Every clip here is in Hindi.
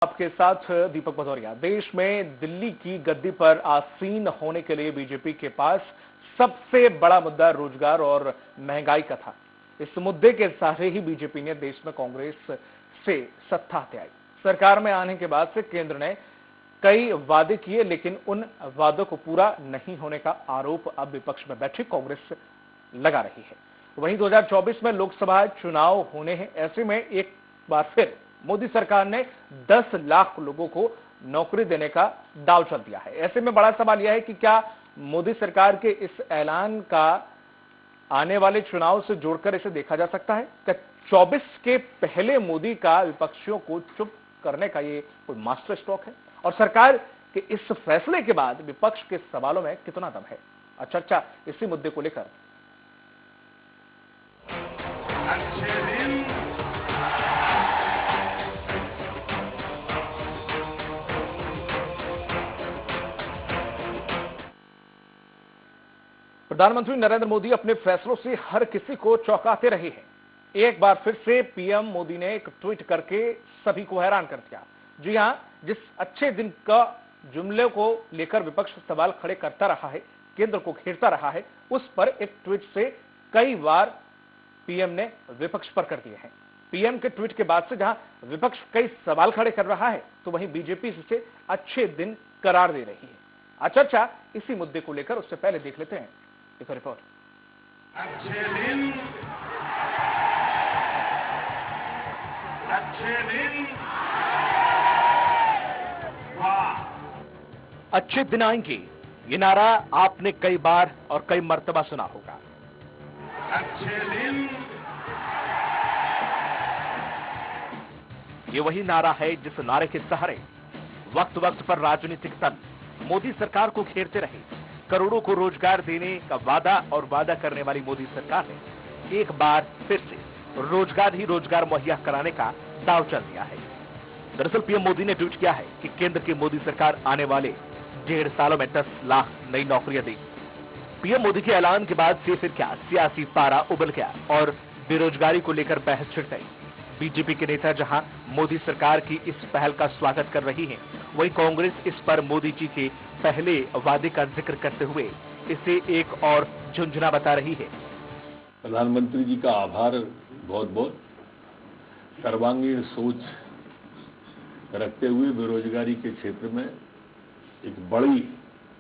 आपके साथ दीपक भदौरिया। देश में दिल्ली की गद्दी पर आसीन होने के लिए बीजेपी के पास सबसे बड़ा मुद्दा रोजगार और महंगाई का था। इस मुद्दे के सहारे ही बीजेपी ने देश में कांग्रेस से सत्ता हथियाई। सरकार में आने के बाद से केंद्र ने कई वादे किए, लेकिन उन वादों को पूरा नहीं होने का आरोप अब विपक्ष में बैठी कांग्रेस लगा रही है। वहीं 2024 में लोकसभा चुनाव होने हैं। ऐसे में एक बार फिर मोदी सरकार ने 10 लाख लोगों को नौकरी देने का दांव चल दिया है। ऐसे में बड़ा सवाल यह है कि क्या मोदी सरकार के इस ऐलान का आने वाले चुनाव से जोड़कर इसे देखा जा सकता है? क्या 24 के पहले मोदी का विपक्षियों को चुप करने का ये कोई मास्टर स्ट्रोक है? और सरकार के इस फैसले के बाद विपक्ष के सवालों में कितना दम है? चर्चा इसी मुद्दे को लेकर प्रधानमंत्री नरेंद्र मोदी अपने फैसलों से हर किसी को चौंकाते रहे हैं। एक बार फिर से पीएम मोदी ने एक ट्वीट करके सभी को हैरान कर दिया। जी हां, जिस अच्छे दिन का जुमले को लेकर विपक्ष सवाल खड़े करता रहा है, केंद्र को घेरता रहा है, उस पर एक ट्वीट से कई बार पीएम ने विपक्ष पर कर दिए हैं। पीएम के ट्वीट के बाद से जहां विपक्ष कई सवाल खड़े कर रहा है, तो वहीं बीजेपी इसे अच्छे दिन करार दे रही है। चर्चा इसी मुद्दे को लेकर, उससे पहले देख लेते हैं एक रिपोर्ट। अच्छे दिन वाह, अच्छे दिन आएंगे, ये नारा आपने कई बार और कई मर्तबा सुना होगा। अच्छे दिन, ये वही नारा है जिस नारे के सहारे वक्त वक्त पर राजनीतिक दल मोदी सरकार को घेरते रहे। करोड़ों को रोजगार देने का वादा करने वाली मोदी सरकार ने एक बार फिर से रोजगार ही रोजगार मुहैया कराने का दांव चल दिया है। दरअसल पीएम मोदी ने ट्वीट किया है कि केंद्र की मोदी सरकार आने वाले 1.5 सालों में 10 लाख नई नौकरियां देगी। पीएम मोदी के ऐलान के बाद से फिर क्या सियासी पारा उबल गया और बेरोजगारी को लेकर बहस छिड़ गई। बीजेपी के नेता जहां मोदी सरकार की इस पहल का स्वागत कर रही हैं, वहीं कांग्रेस इस पर मोदी जी के पहले वादे का जिक्र करते हुए इसे एक और झुंझुना बता रही है। प्रधानमंत्री जी का आभार बहुत बहुत। सर्वांगीण सोच रखते हुए बेरोजगारी के क्षेत्र में एक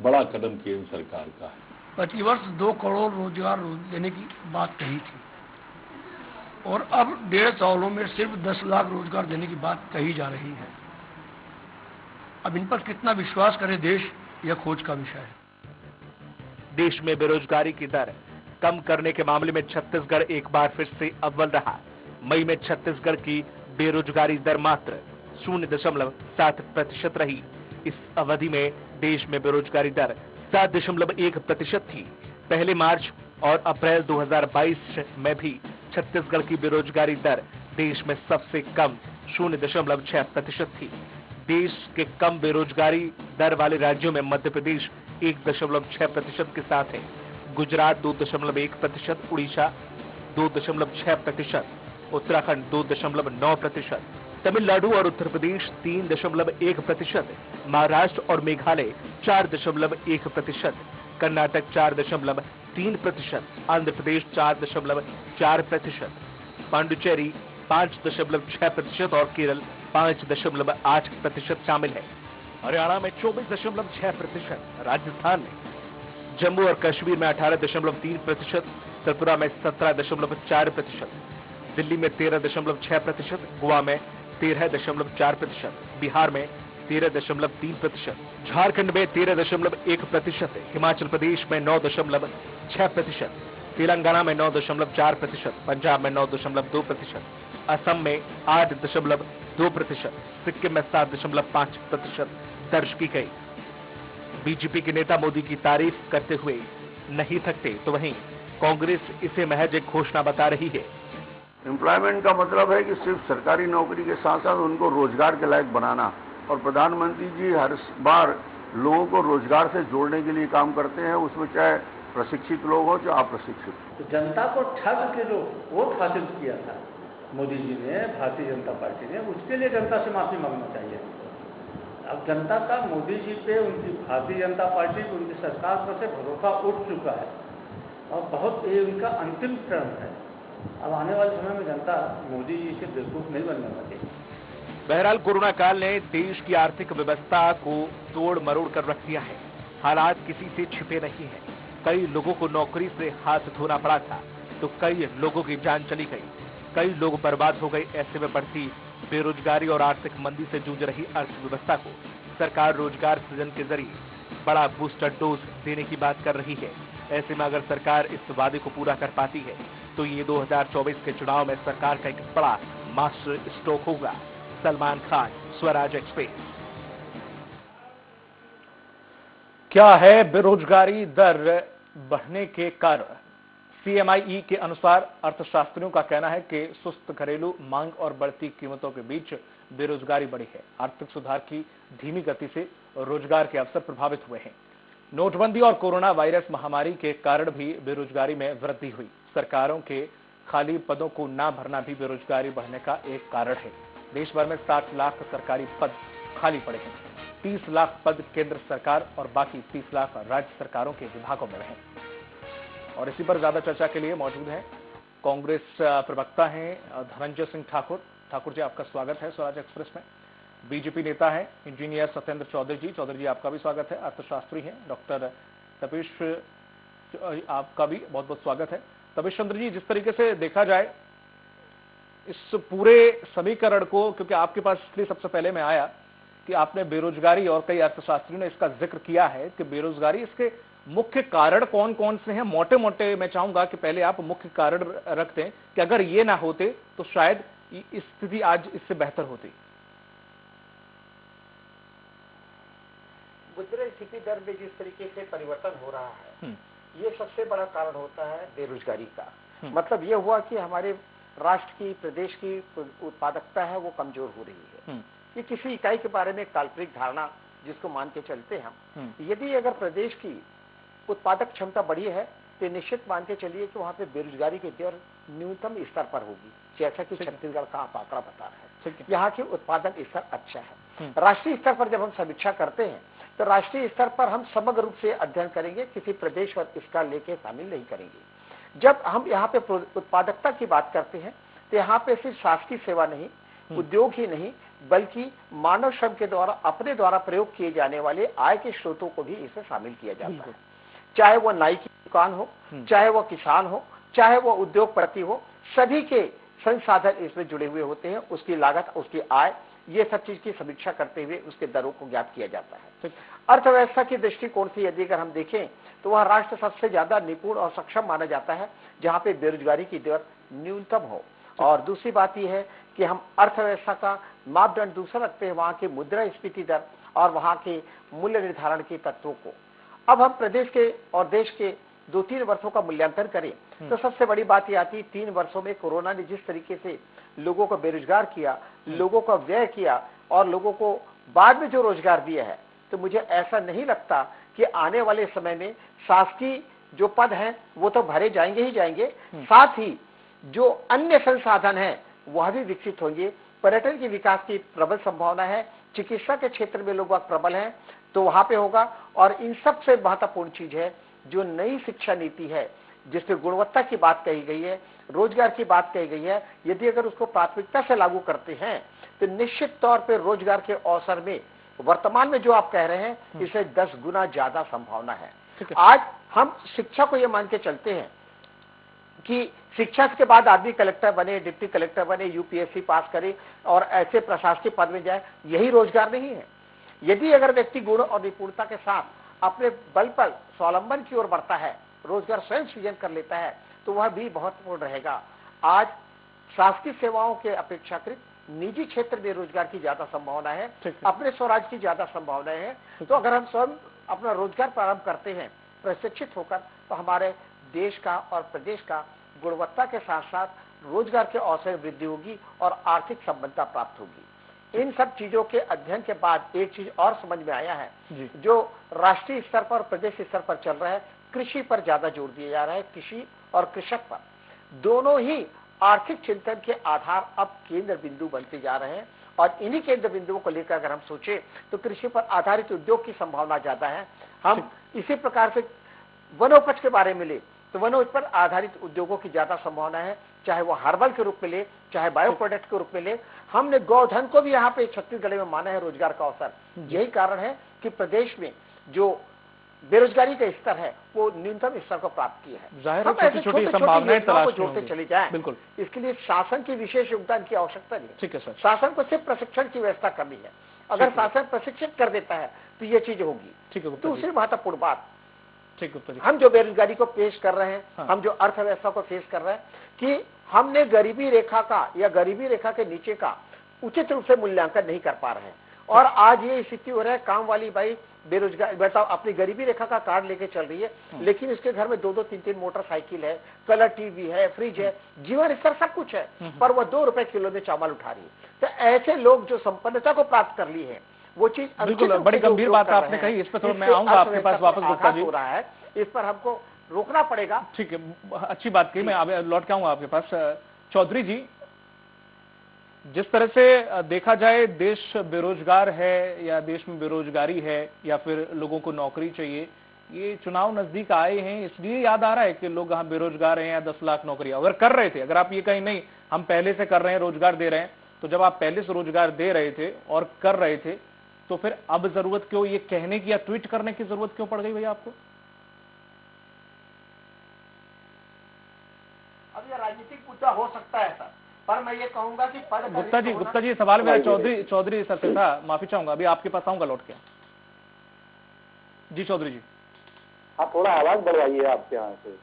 बड़ा कदम केंद्र सरकार का है। प्रतिवर्ष 2 करोड़ रोजगार देने की बात कही थी और अब 1.5 सालों में सिर्फ 10 लाख रोजगार देने की बात कही जा रही है। अब इन पर कितना विश्वास करे देश, यह खोज का विषय है। देश में बेरोजगारी की दर कम करने के मामले में छत्तीसगढ़ एक बार फिर से अव्वल रहा। मई में छत्तीसगढ़ की बेरोजगारी दर मात्र 0.7% रही। इस अवधि में देश में बेरोजगारी दर 7.1% थी। पहले मार्च और अप्रैल 2022 में भी छत्तीसगढ़ की बेरोजगारी दर देश में सबसे कम 0.6% थी। देश के कम बेरोजगारी दर वाले राज्यों में मध्य प्रदेश 1.6% के साथ है, गुजरात 2.1%, उड़ीसा 2.6%, उत्तराखंड 2.9%, तमिलनाडु और उत्तर प्रदेश 3.1%, महाराष्ट्र और मेघालय 4.1%, कर्नाटक 4.3%, आंध्र प्रदेश 4.4%, पांडुचेरी 5.6% और केरल 5.8% शामिल है। हरियाणा में 24.6%, राजस्थान में, जम्मू और कश्मीर में 18.3%, त्रिपुरा में 17.4%, दिल्ली में 13.6%, गोवा में 13.4%, बिहार में 13.3%, झारखंड में 13.1%, हिमाचल प्रदेश में 9.6%, तेलंगाना में 9.4%, पंजाब में 9.2%, असम में 8.2%, सिक्किम में 7.5% दर्ज की गई। बीजेपी के नेता मोदी की तारीफ करते हुए नहीं थकते, तो वहीं कांग्रेस इसे महज एक घोषणा बता रही है। एम्प्लॉयमेंट का मतलब है कि सिर्फ सरकारी नौकरी के साथ साथ उनको रोजगार के लायक बनाना, और प्रधानमंत्री जी हर बार लोगों को रोजगार से जोड़ने के लिए काम करते हैं, उसमें चाहे प्रशिक्षित लोग हो चाहे अप्रशिक्षित। तो जनता को ठग के जो वोट हासिल किया था, मोदी जी ने, भारतीय जनता पार्टी ने, उसके लिए जनता से माफी मांगना चाहिए। अब जनता का मोदी जी पे, उनकी भारतीय जनता पार्टी पे, उनकी सरकार पर से भरोसा उठ चुका है और बहुत ये उनका अंतिम चरण है। अब आने वाले समय में जनता मोदी जी से बेवकूफ नहीं बनने वाली। बहरहाल कोरोना काल ने देश की आर्थिक व्यवस्था को तोड़ मरोड़ कर रख दिया है। हालात किसी से छिपे नहीं हैं। कई लोगों को नौकरी से हाथ धोना पड़ा था, तो कई लोगों की जान चली गई, कई लोग बर्बाद हो गए। ऐसे में बढ़ती बेरोजगारी और आर्थिक मंदी से जूझ रही अर्थव्यवस्था को सरकार रोजगार सृजन के जरिए बड़ा बूस्टर डोज देने की बात कर रही है। ऐसे में अगर सरकार इस वादे को पूरा कर पाती है तो ये 2024 के चुनाव में सरकार का एक बड़ा मास्टर स्ट्रोक होगा। सलमान खान, स्वराज एक्सप्रेस। क्या है बेरोजगारी दर बढ़ने के कारण? CMIE के अनुसार अर्थशास्त्रियों का कहना है कि सुस्त घरेलू मांग और बढ़ती कीमतों के बीच बेरोजगारी बढ़ी है। आर्थिक सुधार की धीमी गति से रोजगार के अवसर प्रभावित हुए हैं। नोटबंदी और कोरोना वायरस महामारी के कारण भी बेरोजगारी में वृद्धि हुई। सरकारों के खाली पदों को न भरना भी बेरोजगारी बढ़ने का एक कारण है। देश भर में 60 लाख सरकारी पद खाली पड़े हैं। 30 लाख पद केंद्र सरकार और बाकी 30 लाख राज्य सरकारों के विभागों में हैं। और इसी पर ज्यादा चर्चा के लिए मौजूद हैं कांग्रेस प्रवक्ता हैं धनंजय सिंह ठाकुर। ठाकुर जी, आपका स्वागत है स्वराज एक्सप्रेस में। बीजेपी नेता हैं इंजीनियर सत्येंद्र चौधरी जी। चौधरी जी, आपका भी स्वागत है। अर्थशास्त्री हैं डॉक्टर तपेश, आपका भी बहुत बहुत स्वागत है। तपेश चंद्र जी, जिस तरीके से देखा जाए इस पूरे समीकरण को, क्योंकि आपके पास इसलिए सबसे पहले मैं आया कि आपने बेरोजगारी और कई अर्थशास्त्रियों ने इसका जिक्र किया है कि बेरोजगारी, इसके मुख्य कारण कौन कौन से हैं? मोटे मोटे मैं चाहूंगा कि पहले आप मुख्य कारण रख दें कि अगर ये ना होते तो शायद स्थिति आज इससे बेहतर होती। मुद्रास्फीति दर में जिस तरीके से परिवर्तन हो रहा है, ये सबसे बड़ा कारण होता है बेरोजगारी का। मतलब ये हुआ कि हमारे राष्ट्र की, प्रदेश की उत्पादकता है वो कमजोर हो रही है। ये किसी इकाई के बारे में एक काल्पनिक धारणा जिसको मान के चलते हैं हम। यदि अगर प्रदेश की उत्पादक क्षमता बढ़ी है तो निश्चित मान के चलिए कि वहां पे बेरोजगारी की दर न्यूनतम स्तर पर होगी, जैसा कि छत्तीसगढ़ का आप आंकड़ा बता रहे हैं। यहाँ के उत्पादन स्तर अच्छा है। राष्ट्रीय स्तर पर जब हम समीक्षा करते हैं तो राष्ट्रीय स्तर पर हम समग्र रूप से अध्ययन करेंगे, किसी प्रदेश और इसका लेके शामिल नहीं करेंगे। जब हम यहाँ पे उत्पादकता की बात करते हैं तो यहाँ पे सिर्फ शासकीय सेवा नहीं, उद्योग ही नहीं, बल्कि मानव श्रम के द्वारा, अपने द्वारा प्रयोग किए जाने वाले आय के स्रोतों को भी इसमें शामिल किया जाता है। चाहे वो नाई की दुकान हो, चाहे वो किसान हो, चाहे वो उद्योगपति हो, सभी के संसाधन इसमें जुड़े हुए होते हैं। उसकी लागत, उसकी आय, ये सब चीज की समीक्षा करते हुए उसके दरों को ज्ञात किया जाता है। अर्थव्यवस्था की दृष्टिकोण से यदि अगर हम देखें तो वह राष्ट्र सबसे ज्यादा निपुण और सक्षम माना जाता है जहां पे बेरोजगारी की दर न्यूनतम हो। और दूसरी बात यह है कि हम अर्थव्यवस्था का मापदंड दूसरा रखते हैं वहां की मुद्रास्फीति दर और वहां के मूल्य निर्धारण के तत्वों को। अब हम प्रदेश के और देश के 2-3 वर्षों का मूल्यांकन करें तो सबसे बड़ी बात यह आती है 3 वर्षों में कोरोना ने जिस तरीके से लोगों को बेरोजगार किया, लोगों का व्यय किया और लोगों को बाद में जो रोजगार दिया है, तो मुझे ऐसा नहीं लगता कि आने वाले समय में शासकीय जो पद हैं वो तो भरे जाएंगे ही जाएंगे, साथ ही जो अन्य संसाधन हैं वह भी विकसित होंगे। पर्यटन के विकास की प्रबल संभावना है, चिकित्सा के क्षेत्र में लोग प्रबल हैं तो वहां पे होगा। और इन सबसे महत्वपूर्ण चीज है जो नई शिक्षा नीति है जिसमें गुणवत्ता की बात कही गई है, रोजगार की बात कही गई है, यदि अगर उसको प्राथमिकता से लागू करते हैं तो निश्चित तौर पर रोजगार के अवसर में वर्तमान में जो आप कह रहे हैं इससे 10 गुना ज्यादा संभावना है। आज हम शिक्षा को ये मान के चलते हैं कि शिक्षा के बाद आदमी कलेक्टर बने, डिप्टी कलेक्टर बने, यूपीएससी पास करे और ऐसे प्रशासकीय पद में जाए, यही रोजगार नहीं है। यदि अगर व्यक्ति गुण और निपुणता के साथ अपने बल पर स्वावलंबन की ओर बढ़ता है, रोजगार स्वयं सृजन कर लेता है, तो वह भी महत्वपूर्ण रहेगा। आज शासकीय सेवाओं के अपेक्षाकृत निजी क्षेत्र में रोजगार की ज्यादा संभावना है, अपने स्वराज की ज्यादा संभावना है। तो अगर हम स्वयं अपना रोजगार प्रारंभ करते हैं प्रशिक्षित होकर, तो हमारे देश का और प्रदेश का गुणवत्ता के साथ साथ रोजगार के अवसर वृद्धि होगी और आर्थिक संबद्धता प्राप्त होगी। इन सब चीजों के अध्ययन के बाद एक चीज और समझ में आया है, जो राष्ट्रीय स्तर पर और प्रदेश स्तर पर चल रहा है, कृषि पर ज्यादा जोर दिया जा रहा है। कृषि और कृषक पर दोनों ही आर्थिक चिंतन के आधार अब केंद्र बिंदु बनते जा रहे हैं। और इन्हीं केंद्र बिंदुओं को लेकर अगर हम सोचें तो कृषि पर आधारित उद्योग की संभावना ज्यादा है। हम इसी प्रकार से वनोपज के बारे में ले तो वनोपज पर आधारित उद्योगों की ज्यादा संभावना है, चाहे वो हर्बल के रूप में ले, चाहे बायो प्रोडक्ट के रूप में ले। हमने गौधन को भी यहाँ पे छत्तीसगढ़ में माना है रोजगार का अवसर। यही कारण है कि प्रदेश में जो बेरोजगारी का स्तर है वो न्यूनतम स्तर को प्राप्त किया है। जाहिर है छोटी-छोटी संभावनाएं तलाश जोड़ते चले जाएं। बिल्कुल, इसके लिए शासन की विशेष योगदान की आवश्यकता नहीं। ठीक है सर। शासन को सिर्फ प्रशिक्षण की व्यवस्था करनी है। अगर शासन प्रशिक्षित कर देता है तो ये चीज होगी। ठीक है। दूसरी महत्वपूर्ण बात, ठीक है, हम जो बेरोजगारी को पेश कर रहे हैं, हाँ। हम जो अर्थव्यवस्था को फेस कर रहे हैं कि हमने गरीबी रेखा का या गरीबी रेखा के नीचे का उचित रूप से मूल्यांकन नहीं कर पा रहे हैं। और आज ये स्थिति हो रहा है, काम वाली बाई बेरोजगार बताओ अपनी गरीबी रेखा का कार्ड लेके चल रही है, लेकिन इसके घर में 2-2, 3-3 मोटरसाइकिल है, कलर टीवी है, फ्रिज है, जीवन स्तर सब कुछ है, पर वह 2 रुपए किलो में चावल उठा रही है। तो ऐसे लोग जो संपन्नता को प्राप्त कर ली है वो चीज बिल्कुल बड़ी गंभीर बात आपने कही। इस पर थोड़ा मैं आऊंगा आपके पास वापस गुप्ता जी। हो रहा है, इस पर हमको रोकना पड़ेगा। ठीक है, अच्छी बात कही। मैं लौट के आऊंगा आपके पास। चौधरी जी, जिस तरह से देखा जाए देश बेरोजगार है या देश में बेरोजगारी है या फिर लोगों को नौकरी चाहिए, ये चुनाव नजदीक आए हैं इसलिए याद आ रहा है कि लोग यहाँ बेरोजगार हैं या 10 लाख नौकरियां अगर कर रहे थे। अगर आप ये कहीं नहीं हम पहले से कर रहे हैं, रोजगार दे रहे हैं, तो जब आप पहले से रोजगार दे रहे थे और कर रहे थे तो फिर अब जरूरत क्यों ये कहने की या ट्वीट करने की जरूरत क्यों पड़ गई भैया आपको? अब ये राजनीतिक मुद्दा हो सकता है सर, पर मैं ये कहूंगा कि गुप्ता जी सवाल मेरा चौधरी सर से था, माफी चाहूंगा, अभी आपके पास आऊंगा लौट के। जी चौधरी जी। हाँ, थोड़ा आवाज बढ़वाइए आपके यहाँ से,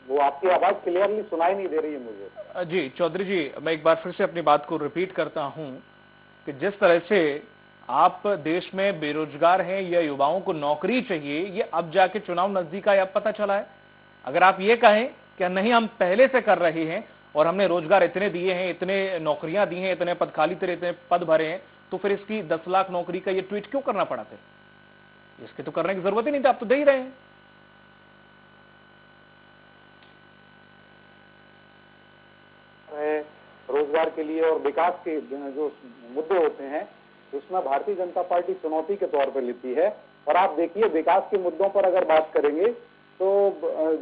वो आपकी आवाज क्लियरली सुनाई नहीं दे रही है मुझे। जी चौधरी जी, मैं एक बार फिर से अपनी बात को रिपीट करता हूं कि जिस तरह से आप देश में बेरोजगार हैं या युवाओं को नौकरी चाहिए, ये अब जाके चुनाव नजदीक आया अब पता चला है। अगर आप ये कहें कि नहीं हम पहले से कर रहे हैं और हमने रोजगार इतने दिए हैं, इतने नौकरियां दी हैं, इतने पद खाली थे, इतने पद भरे हैं, तो फिर इसकी 10 लाख नौकरी का ये ट्वीट क्यों करना पड़ा था? इसके तो करने की जरूरत ही नहीं थी, आप तो दे ही रहे हैं। रोजगार के लिए और विकास के जो मुद्दे होते हैं उसमें भारतीय जनता पार्टी चुनौती के तौर पर लेती है। और आप देखिए विकास के मुद्दों पर अगर बात करेंगे तो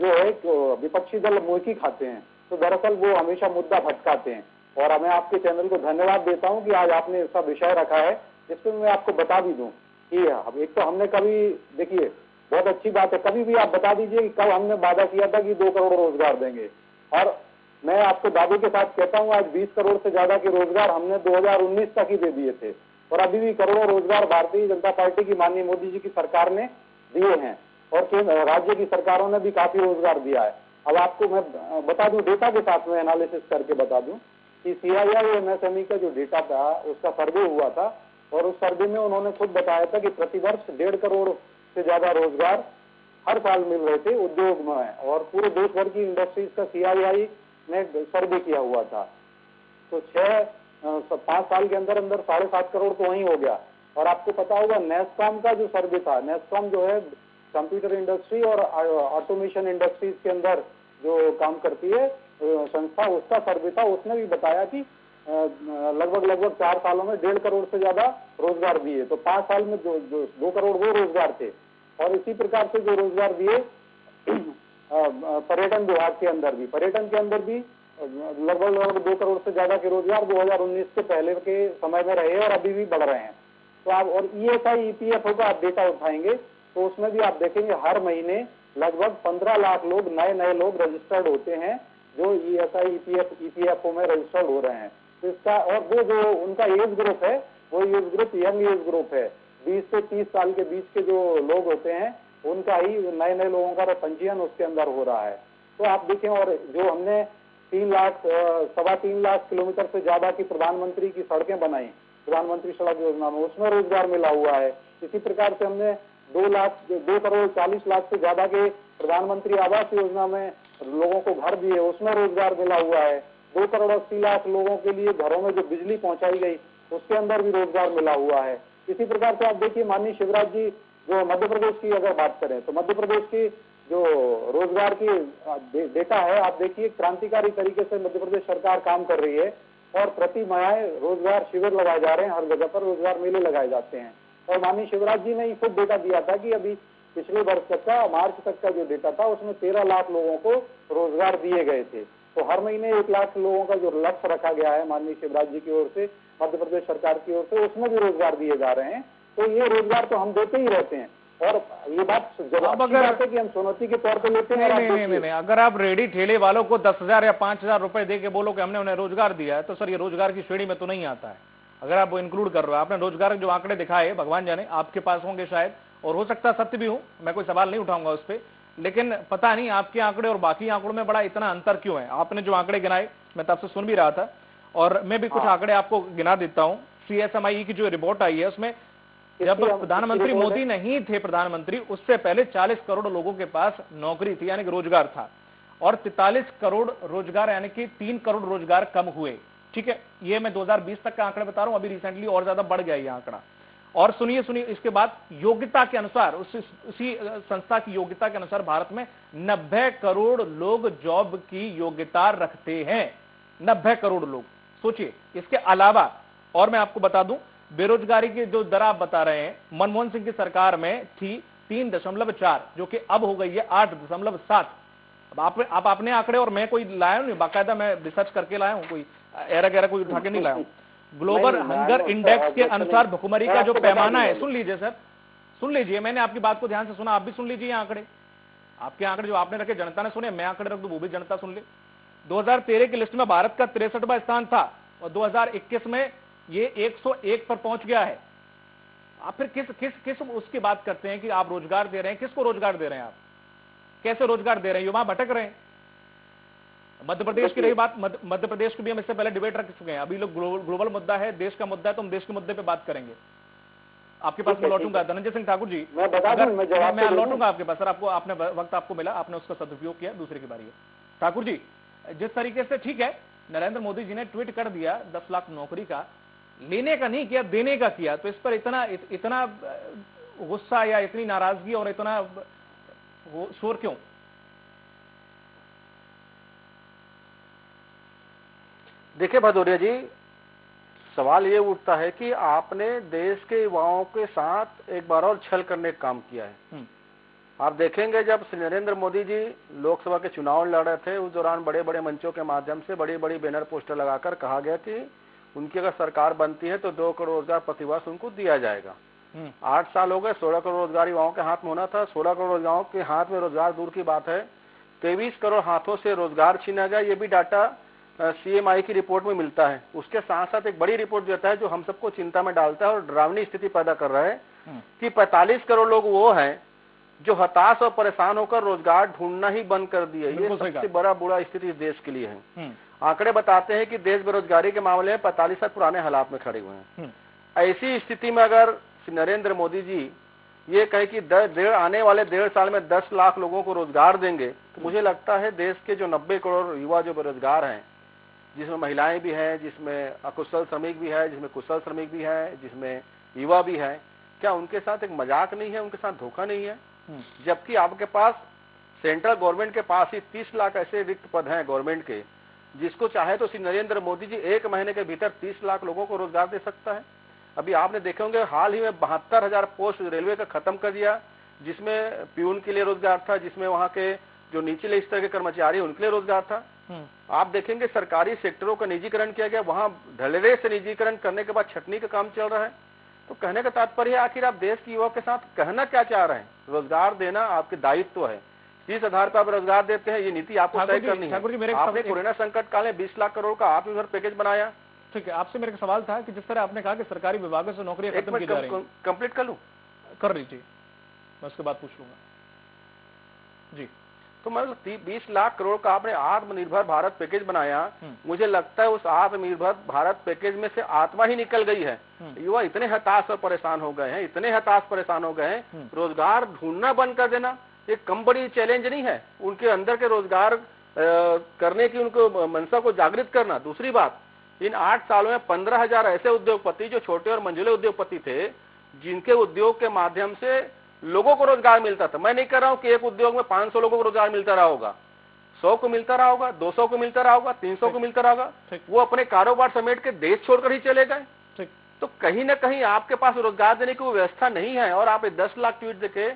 जो है विपक्षी दल मुर्गी खाते हैं, तो दरअसल वो हमेशा मुद्दा भटकाते हैं। और मैं आपके चैनल को धन्यवाद देता हूं कि आज आपने ऐसा विषय रखा है जिसमें मैं आपको बता भी दूं कि अब एक तो हमने कभी, देखिए बहुत अच्छी बात है, कभी भी आप बता दीजिए कि कब हमने वादा किया था कि 2 करोड़ रोजगार देंगे, और मैं आपको दावे के साथ कहता हूं आज 20 करोड़ से ज्यादा के रोजगार हमने 2019 तक ही दे दिए थे, और अभी भी करोड़ों रोजगार भारतीय जनता पार्टी की माननीय मोदी जी की सरकार ने दिए हैं, और राज्य की सरकारों ने भी काफी रोजगार दिया है। अब आपको मैं बता दूं, डेटा के साथ में एनालिसिस करके बता दूं कि CII MSME का जो डेटा था उसका सर्वे हुआ था, और उस सर्वे में उन्होंने खुद बताया था कि प्रतिवर्ष 1.5 करोड़ से ज्यादा रोजगार हर साल मिल रहे थे उद्योग में, और पूरे देश भर की इंडस्ट्रीज का CII ने सर्वे किया हुआ था। तो 5 साल के अंदर 7.5 करोड़ तो वहीं हो गया। और आपको पता होगा नेस्कॉम का जो सर्वे था, नेस्कॉम जो है कंप्यूटर इंडस्ट्री और ऑटोमेशन इंडस्ट्रीज के अंदर जो काम करती है संस्था, उसका सर्वे था, उसने भी बताया कि लगभग 4 सालों में 1.5 करोड़ से ज्यादा रोजगार दिए। तो 5 साल में 2 करोड़ वो रोजगार थे। और इसी प्रकार से जो रोजगार दिए पर्यटन विभाग के अंदर भी, पर्यटन के अंदर भी लगभग 2 करोड़ से ज्यादा के रोजगार 2019 के पहले के समय में रहे और अभी भी बढ़ रहे हैं। तो आप और ESI EPFO का आप डेटा उठाएंगे तो उसमें भी आप देखेंगे हर महीने लगभग 15 लाख लोग नए लोग रजिस्टर्ड होते हैं जो ESI EPFO में रजिस्टर्ड हो रहे हैं। तो इसका और वो जो उनका एज ग्रुप है वो age group young age group है, 20 से 30 साल के बीच के जो लोग होते हैं उनका ही नए लोगों का पंजीयन उसके अंदर हो रहा है। तो आप देखें, और जो हमने 3.25 लाख किलोमीटर से ज्यादा की प्रधानमंत्री की सड़कें बनाई प्रधानमंत्री सड़क योजना में, उसमें रोजगार मिला हुआ है। इसी प्रकार से हमने 2 करोड़ 40 लाख से ज्यादा के प्रधानमंत्री आवास योजना में लोगों को घर दिए, उसमें रोजगार मिला हुआ है। 2 करोड़ 80 लाख लोगों के लिए घरों में जो बिजली पहुंचाई गई उसके अंदर भी रोजगार मिला हुआ है। इसी प्रकार से आप देखिए माननीय शिवराज जी जो मध्य प्रदेश की अगर बात करें तो मध्य प्रदेश की जो रोजगार की डेटा है, आप देखिए क्रांतिकारी तरीके से मध्य प्रदेश सरकार काम कर रही है और प्रति माह रोजगार शिविर लगाए जा रहे हैं, हर जगह पर रोजगार मेले लगाए जाते हैं। और माननीय शिवराज जी ने ही खुद डेटा दिया था कि अभी पिछले वर्ष तक का, मार्च तक का जो डेटा था उसमें 13 लाख लोगों को रोजगार दिए गए थे। तो हर महीने 1 लाख लोगों का जो लक्ष्य रखा गया है माननीय शिवराज जी की ओर से, मध्य प्रदेश सरकार की ओर से, उसमें भी रोजगार दिए जा रहे हैं। तो ये रोजगार तो हम देते ही रहते हैं और ये बात जब बात है कि हम चुनौती के तौर पर लेते हैं। नहीं, अगर आप रेडी ठेले वालों को 10,000 या 5,000 रुपए दे के बोलो कि हमने उन्हें रोजगार दिया है, तो सर ये रोजगार की श्रेणी में तो नहीं आता है। अगर आप वो इंक्लूड कर रहे हो, आपने रोजगार जो आंकड़े दिखाए भगवान जाने आपके पास होंगे शायद, और हो सकता है सत्य भी हो, मैं कोई सवाल नहीं उठाऊंगा उस पर, लेकिन पता नहीं आपके आंकड़े और बाकी आंकड़ों में बड़ा इतना अंतर क्यों है। आपने जो आंकड़े गिनाए मैं तब से सुन भी रहा था, और मैं भी कुछ आंकड़े आपको गिना देता हूं। CSMI की जो रिपोर्ट आई है उसमें जब प्रधानमंत्री मोदी नहीं थे प्रधानमंत्री, उससे पहले 40 करोड़ लोगों के पास नौकरी थी, यानी कि रोजगार था, और 43 करोड़ रोजगार यानी कि 3 करोड़ रोजगार कम हुए। ठीक है, ये मैं 2020 तक का आंकड़े बता रहा हूं, अभी रिसेंटली और ज्यादा बढ़ गया ये आंकड़ा। और सुनिए इसके बाद योग्यता के अनुसार, उसी संस्था की योग्यता के अनुसार भारत में 90 करोड़ लोग जॉब की योग्यता रखते हैं। 90 करोड़ लोग, सोचिए। इसके अलावा और मैं आपको बता दूं, बेरोजगारी की जो दर आप बता रहे हैं, मनमोहन सिंह की सरकार में थी 3.4, जो कि अब हो गई है 8.7। अब आप अपने आंकड़े, और मैं कोई लाया नहीं, बाकायदा मैं रिसर्च करके लाया हूं, कोई एरा गैरा कोई उठा के नहीं लाया हूं। ग्लोबल हंगर इंडेक्स के अनुसार भुखमरी का जो पैमाना है, सुन लीजिए सर, सुन लीजिए, मैंने आपकी बात को ध्यान से सुना, आप भी सुन लीजिए आंकड़े। आपके आंकड़े जो आपने रखे जनता ने सुने, मैं आंकड़े रख दूं वो भी जनता सुन ले। 2013 की लिस्ट में भारत का 63वां स्थान था और 2021 में ये 101 पर पहुंच गया है। आप फिर किस उसकी बात करते हैं कि आप रोजगार दे रहे हैं? किसको रोजगार दे रहे हैं आप? कैसे रोजगार दे रहे हैं? युवा भटक रहे हैं। मध्य प्रदेश की रही बात, मध्य प्रदेश की भी हम इससे पहले डिबेट रख चुके हैं। अभी लोग ग्लोबल मुद्दा है, देश का मुद्दा है, तो हम देश के मुद्दे पे बात करेंगे। आपके पास मैं लौटूंगा धनंजय सिंह ठाकुर जी, मैं लौटूंगा आपके पास। सर आपको आपने वक्त आपको मिला, आपने उसका सदुपयोग किया, दूसरे की बारी है। ठाकुर जी, जिस तरीके से, ठीक है, नरेंद्र मोदी जी ने ट्वीट कर दिया 10 लाख नौकरी का, लेने का नहीं किया, देने का किया, तो इस पर इतना गुस्सा या इतनी नाराजगी और इतना शोर क्यों? देखिए भदौरिया जी, सवाल ये उठता है कि आपने देश के युवाओं के साथ एक बार और छल करने का काम किया है। आप देखेंगे जब श्री नरेंद्र मोदी जी लोकसभा के चुनाव लड़ रहे थे, उस दौरान बड़े बड़े मंचों के माध्यम से बड़ी बड़ी बैनर पोस्टर लगाकर कहा गया कि उनकी अगर सरकार बनती है तो 2 करोड़ रोजगार प्रतिवर्ष उनको दिया जाएगा। 8 साल हो गए, 16 करोड़ रोजगार युवाओं के हाथ में होना था। 16 करोड़ युवाओं के हाथ में रोजगार दूर की बात है, 23 करोड़ हाथों से रोजगार छीना गया। ये भी डाटा CMI की रिपोर्ट में मिलता है। उसके साथ साथ एक बड़ी रिपोर्ट देता है जो हम सबको चिंता में डालता है और डरावनी स्थिति पैदा कर रहा है कि 45 करोड़ लोग वो हैं जो हताश और परेशान होकर रोजगार ढूंढना ही बंद कर दिए। ये सबसे बड़ा बुरा स्थिति इस देश के लिए है। आंकड़े बताते हैं कि देश बेरोजगारी के मामले में 45 साल पुराने हालात में खड़े हुए हैं। ऐसी स्थिति में अगर श्री नरेंद्र मोदी जी ये कहे कि आने वाले 1.5 साल में 10 लाख लोगों को रोजगार देंगे, तो मुझे लगता है देश के जो 90 करोड़ युवा जो बेरोजगार हैं, जिसमें महिलाएं भी हैं, जिसमें अकुशल श्रमिक भी है, जिसमें कुशल श्रमिक भी है, जिसमें युवा भी है, क्या उनके साथ एक मजाक नहीं है, उनके साथ धोखा नहीं है? जबकि आपके पास सेंट्रल गवर्नमेंट के पास ही 30 लाख ऐसे रिक्त पद हैं गवर्नमेंट के, जिसको चाहे तो श्री नरेंद्र मोदी जी 1 महीने के भीतर 30 लाख लोगों को रोजगार दे सकता है। अभी आपने देखे होंगे हाल ही में 72,000 पोस्ट रेलवे का खत्म कर दिया, जिसमें प्यून के लिए रोजगार था, जिसमें वहां के जो निचले स्तर के कर्मचारी उनके लिए रोजगार था। आप देखेंगे सरकारी सेक्टरों का निजीकरण किया गया, वहां ढलरे से निजीकरण करने के बाद छटनी का काम चल रहा है। तो कहने का तात्पर्य आखिर आप देश के युवाओं के साथ कहना क्या चाह रहे हैं? रोजगार देना आपके दायित्व है, इस आधार पर आप रोजगार देते हैं, ये नीति आपको तय करनी है। आपने कोरोना संकट काल में 20 लाख करोड़ का आत्मनिर्भर पैकेज बनाया। ठीक है, आपसे मेरा सवाल था कि जिस तरह आपने कहा कि सरकारी विभागों से नौकरियां खत्म की जा रही हैं, कंप्लीट कर लूं? कर लीजिए, मैं उसके बाद पूछ लूंगा जी। तो मतलब 20 लाख करोड़ का आपने आत्मनिर्भर भारत पैकेज बनाया। मुझे लगता है उस आत्मनिर्भर भारत पैकेज में से आत्मा ही निकल गई है। युवा इतने हताश और परेशान हो गए हैं, इतने हताश परेशान हो गए हैं, रोजगार ढूंढना बंद कर देना एक कम बड़ी चैलेंज नहीं है। उनके अंदर के रोजगार करने की उनको मंशा को जागृत करना। दूसरी बात, इन 8 सालों में 15,000 ऐसे उद्योगपति जो छोटे और मंझले उद्योगपति थे, जिनके उद्योग के माध्यम से लोगों को रोजगार मिलता था। मैं नहीं कह रहा हूं कि एक उद्योग में 500 लोगों को रोजगार मिलता रहा होगा, 100 को मिलता रहा होगा, 200 को मिलता रहा होगा, 300 को मिलता रहा होगा, वो अपने कारोबार समेट के देश छोड़कर ही चले गए। तो कहीं ना कहीं आपके पास रोजगार देने की वो व्यवस्था नहीं है। और आप 10 लाख ट्वीट देखे,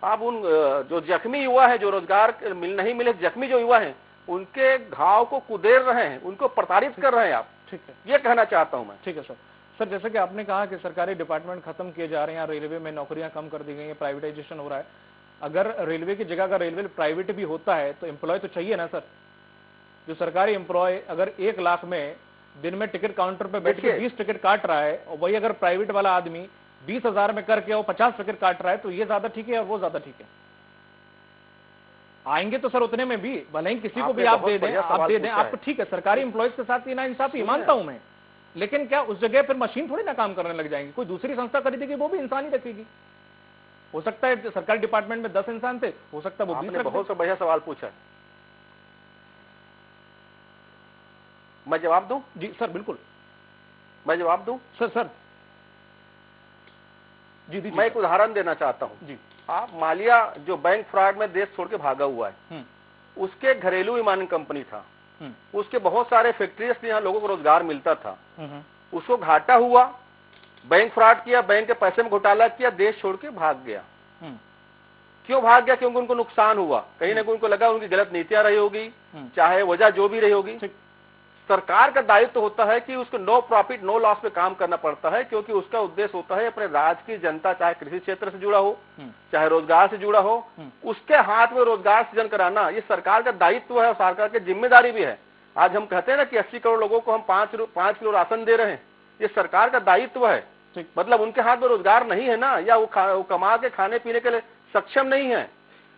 आप उन जो जख्मी युवा है, जो रोजगार नहीं मिले जख्मी जो युवा है, उनके घाव को कुदेर रहे हैं, उनको प्रताड़ित कर रहे हैं आप। ठीक है, ये कहना चाहता हूं मैं। ठीक है सर। सर जैसे कि आपने कहा कि सरकारी डिपार्टमेंट खत्म किए जा रहे हैं, रेलवे में नौकरियां कम कर दी गई हैं, प्राइवेटाइजेशन हो रहा है। अगर रेलवे की जगह अगर रेलवे प्राइवेट भी होता है तो एम्प्लॉय तो चाहिए ना सर। जो सरकारी एम्प्लॉय अगर 1 लाख में दिन में टिकट काउंटर पे बैठ के 20 टिकट काट रहा है, और वही अगर प्राइवेट वाला आदमी 20,000 में करके वो 50 टिकट काट रहा है, तो ये ज्यादा ठीक है और वो ज्यादा ठीक है। आएंगे तो सर उतने में भी, भले ही किसी को भी आप दे दें, आपको ठीक है। सरकारी एम्प्लॉयज के साथ ये ना इंसाफी मानता हूं मैं, लेकिन क्या उस जगह फिर मशीन थोड़ी ना काम करने लग जाएंगी? कोई दूसरी संस्था खरीदेगी, वो भी इंसान ही रखेगी। हो सकता है सरकारी डिपार्टमेंट में 10 इंसान थे, हो सकता है वो 20 रख। बहुत बढ़िया सवाल पूछा, मैं जवाब दूं? जी सर बिल्कुल, मैं जवाब दूं? सर जी मैं एक उदाहरण देना चाहता हूं जी। आप मालिया जो बैंक फ्रॉड में देश छोड़ के भागा हुआ है, उसके घरेलू विमानन कंपनी था, उसके बहुत सारे फैक्ट्रीज थी, यहाँ लोगों को रोजगार मिलता था। उसको घाटा हुआ, बैंक फ्रॉड किया, बैंक के पैसे में घोटाला किया, देश छोड़ के भाग गया। क्यों भाग गया? क्योंकि उनको नुकसान हुआ, कहीं ना कहीं उनको लगा उनकी गलत नीतियां रही होगी, चाहे वजह जो भी रही होगी। सरकार का दायित्व होता है कि उसको नो प्रॉफिट नो लॉस पे काम करना पड़ता है, क्योंकि उसका उद्देश्य होता है अपने राज्य की जनता, चाहे कृषि क्षेत्र से जुड़ा हो, चाहे रोजगार से जुड़ा हो, उसके हाथ में रोजगार सृजन कराना ये सरकार का दायित्व है और सरकार की जिम्मेदारी भी है। आज हम कहते हैं ना कि 80 करोड़ लोगों को हम 5 किलो राशन दे रहे हैं, ये सरकार का दायित्व है। मतलब उनके हाथ में रोजगार नहीं है ना, या वो कमा के खाने पीने के लिए सक्षम नहीं है,